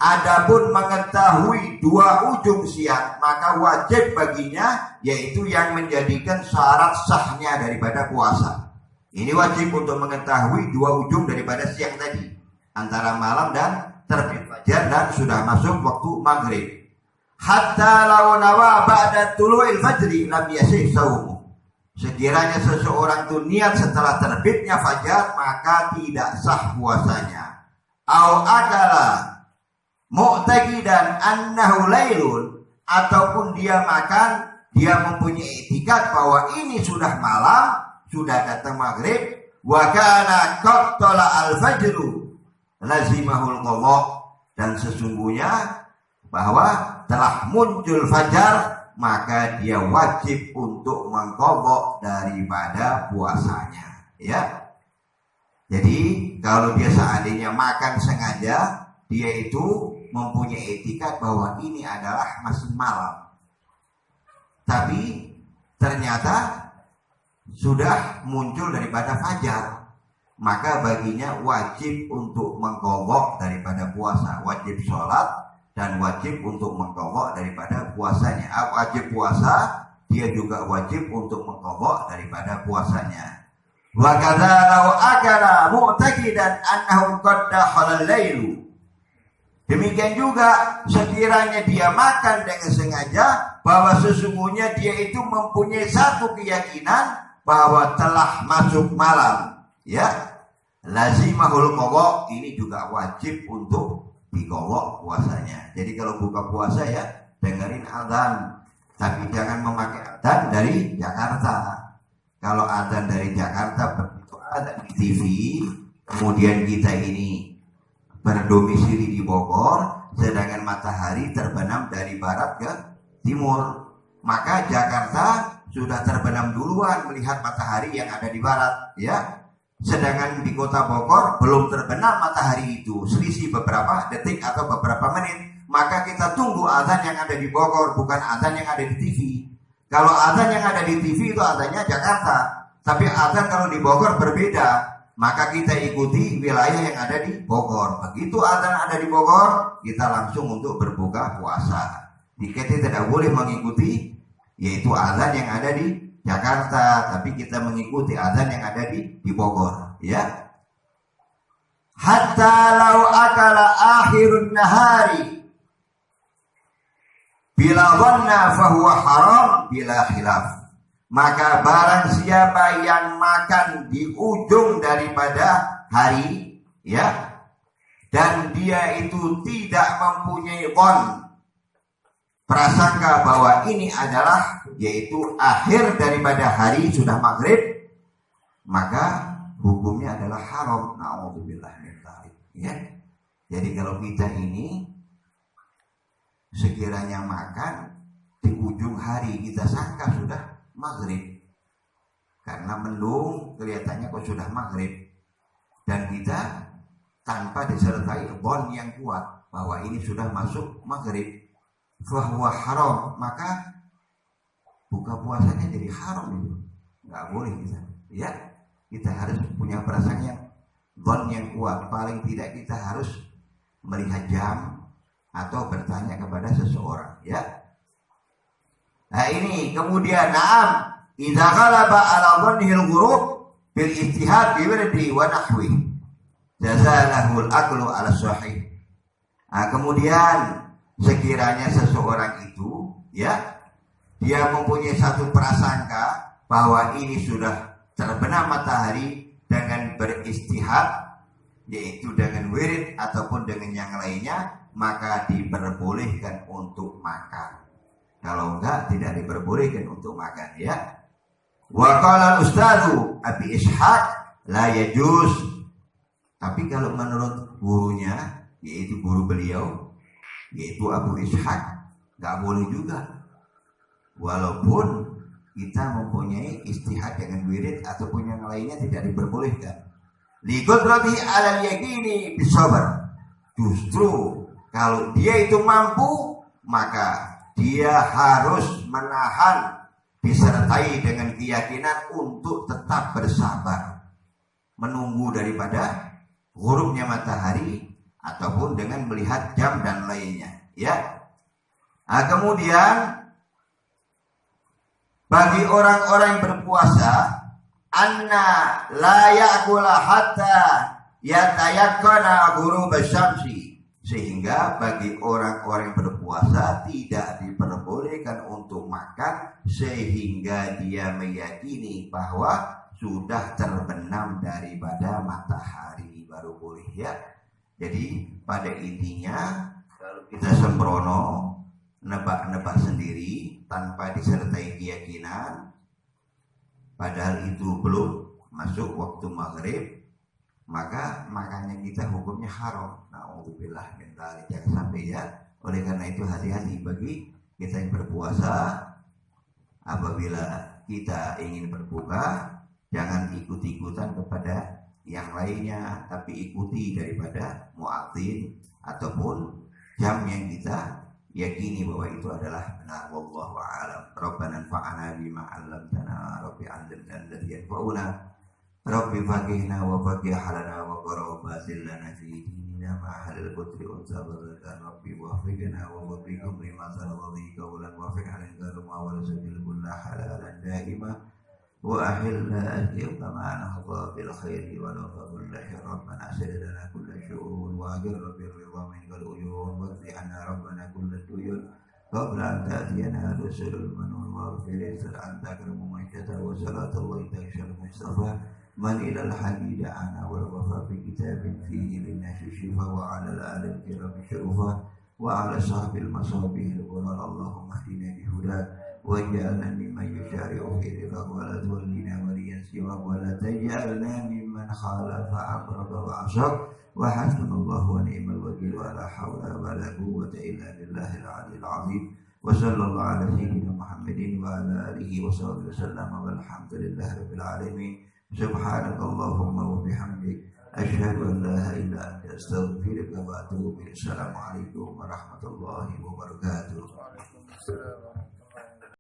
Adapun mengetahui dua ujung siang, maka wajib baginya, yaitu yang menjadikan syarat sahnya daripada puasa. Ini wajib untuk mengetahui dua ujung daripada siang tadi, antara malam dan terbit fajar dan sudah masuk waktu maghrib. Hatta law nawa ba'da tulu'il fajri lam yasih saumu. Sekiranya seseorang itu niat setelah terbitnya fajar, maka tidak sah puasanya. Au akala mu'taqidan annahu lailun, ataupun dia makan, dia mempunyai etikat bahwa ini sudah malam, sudah datang maghrib, wa kana qad tala al-fajru, lazimahul qadha, dan sesungguhnya bahwa telah muncul fajar, maka dia wajib untuk mengqadha daripada puasanya, ya. Jadi kalau dia seandainya makan sengaja, dia itu mempunyai etikat bahwa ini adalah masih malam, tapi ternyata sudah muncul daripada fajar, maka baginya wajib untuk mengqadha daripada puasa, wajib sholat dan wajib untuk mengqadha daripada puasanya. Wajib puasa, dia juga wajib untuk mengqadha daripada puasanya. Wa kadza law akala mu'taqidan annahu qad dakhala al-lailu. Demikian juga sekiranya dia makan dengan sengaja bahwa sesungguhnya dia itu mempunyai satu keyakinan bahwa telah masuk malam, ya. Lazimahul qadha, ini juga wajib untuk diqadha puasanya. Jadi kalau buka puasa ya dengerin azan, tapi jangan memakai azan dari Jakarta. Kalau azan dari Jakarta begitu ada di TV, kemudian kita ini berdomisili di Bogor, sedangkan matahari terbenam dari barat ke timur, maka Jakarta sudah terbenam duluan melihat matahari yang ada di barat, ya. Sedangkan di kota Bogor belum terbenam matahari itu, selisih beberapa detik atau beberapa menit. Maka kita tunggu azan yang ada di Bogor, bukan azan yang ada di TV. Kalau azan yang ada di TV itu azannya Jakarta, tapi azan kalau di Bogor berbeda, maka kita ikuti wilayah yang ada di Bogor. Begitu azan ada di Bogor, kita langsung untuk berbuka puasa. Kita tidak boleh mengikuti yaitu azan yang ada di Jakarta, tapi kita mengikuti azan yang ada di Bogor, ya. Hatta lau akala akhirun nahari bila dhanna fahuwa haram bila khilaf. Maka barang siapa yang makan di ujung daripada hari, ya, dan dia itu tidak mempunyai dhon, prasangka bahwa ini adalah yaitu akhir daripada hari sudah maghrib, maka hukumnya adalah haram. Na'udzubillah min dzalik, ya. Jadi kalau kita ini sekiranya makan di ujung hari, kita sangka sudah maghrib karena mendung kelihatannya kok sudah maghrib, dan kita tanpa disertai dhon yang kuat bahwa ini sudah masuk maghrib, fahuwa haram, maka buka puasanya jadi haram itu, nggak boleh kita, ya. Kita harus punya perasaan yang dhon yang kuat. Paling tidak kita harus melihat jam atau bertanya kepada seseorang, ya. Nah ini kemudian na'am idza ghalaba ala dhannihil ghurub bil ijtihad bi wirdi wa nahwi jazalahu al-aqlu ala sahih. Nah kemudian sekiranya seseorang itu, ya, dia mempunyai satu prasangka bahwa ini sudah terbenam matahari dengan beristihad, yaitu dengan wirid ataupun dengan yang lainnya, maka diperbolehkan untuk makan. Kalau enggak, tidak diperbolehkan untuk makan, ya. Wa qala ustadzu Abi Ishaq la yajuz. Tapi kalau menurut gurunya, yaitu guru beliau, yaitu Abu Ishaq, nggak boleh juga. Walaupun kita mempunyai istihad dengan wirid ataupun yang lainnya, tidak diperbolehkan. Liqudrati alal yaqini bisabar. Justru kalau dia itu mampu, maka dia harus menahan disertai dengan keyakinan untuk tetap bersabar menunggu daripada ghurubnya matahari ataupun dengan melihat jam dan lainnya, ya. Nah, kemudian bagi orang-orang yang berpuasa, anna la ya'kula hatta yatayakkana ghurub asy-syamsi, sehingga bagi orang-orang yang berpuasa tidak diperbolehkan untuk makan sehingga dia meyakini bahwa sudah terbenam daripada matahari baru boleh, ya. Jadi pada intinya kalau kita sembrono nebak-nebak sendiri tanpa disertai keyakinan, padahal itu belum masuk waktu maghrib, maka makannya kita hukumnya haram. Nauzubillah min dzalik. Jangan sampai ya. Oleh karena itu hati-hati bagi kita yang berpuasa. Apabila kita ingin berbuka, jangan ikut-ikutan kepada yang lainnya, tapi ikuti daripada muadzin ataupun jam yang kita yakini bahwa itu adalah benar. Wallahu a'lam. Rabbana anfa'na bima 'allamtana, rabbi 'allimna alladhi yanfa'una, rabbi faqihna wa faqih halana wa qara basil lana fi dinina ma halal qudri unsa baraka rabbi wafiqna wa wafiqhum lima salawati qawlan wafiq 'alal karim wa rasul kullu halalan daima wa ahilla ajib kama nahda bil khairi wa nafa'ullahi rabbana sayyidana kullu syu'un wa ajir rabbil ridha min kal uyun wa qina rabbana kullu tuyun qabla an ta'tiyana rusulul manun wa firisal anta karamu majata wa salatullahi ta'ala mustafa man ilal hadi da'ana wal wafa fi kitabin fihi linnasi shifa wa ala al-alim kiram syurufa wa ala sahbil masabih wa Allahumma hdina bihudak wa ja'alna mimman yushari'u fi ridha wa la tuwallina waliyan siwa wa la taj'alna mimman khalafa amraka wa asab wa hasbunallahu wa ni'mal wakil wa la hawla wa la quwwata illa billahil aliyyil azim wa sallallahu ala sayyidina Muhammadin wa ala alihi wa sahbihi wa sallam walhamdulillahi rabbil alamin. Subhanakallahumma wa bihamdik asyhadu an la ilaha illa anta astaghfiruka wa atubu ilaik. Assalamualaikum warahmatullahi wabarakatuh.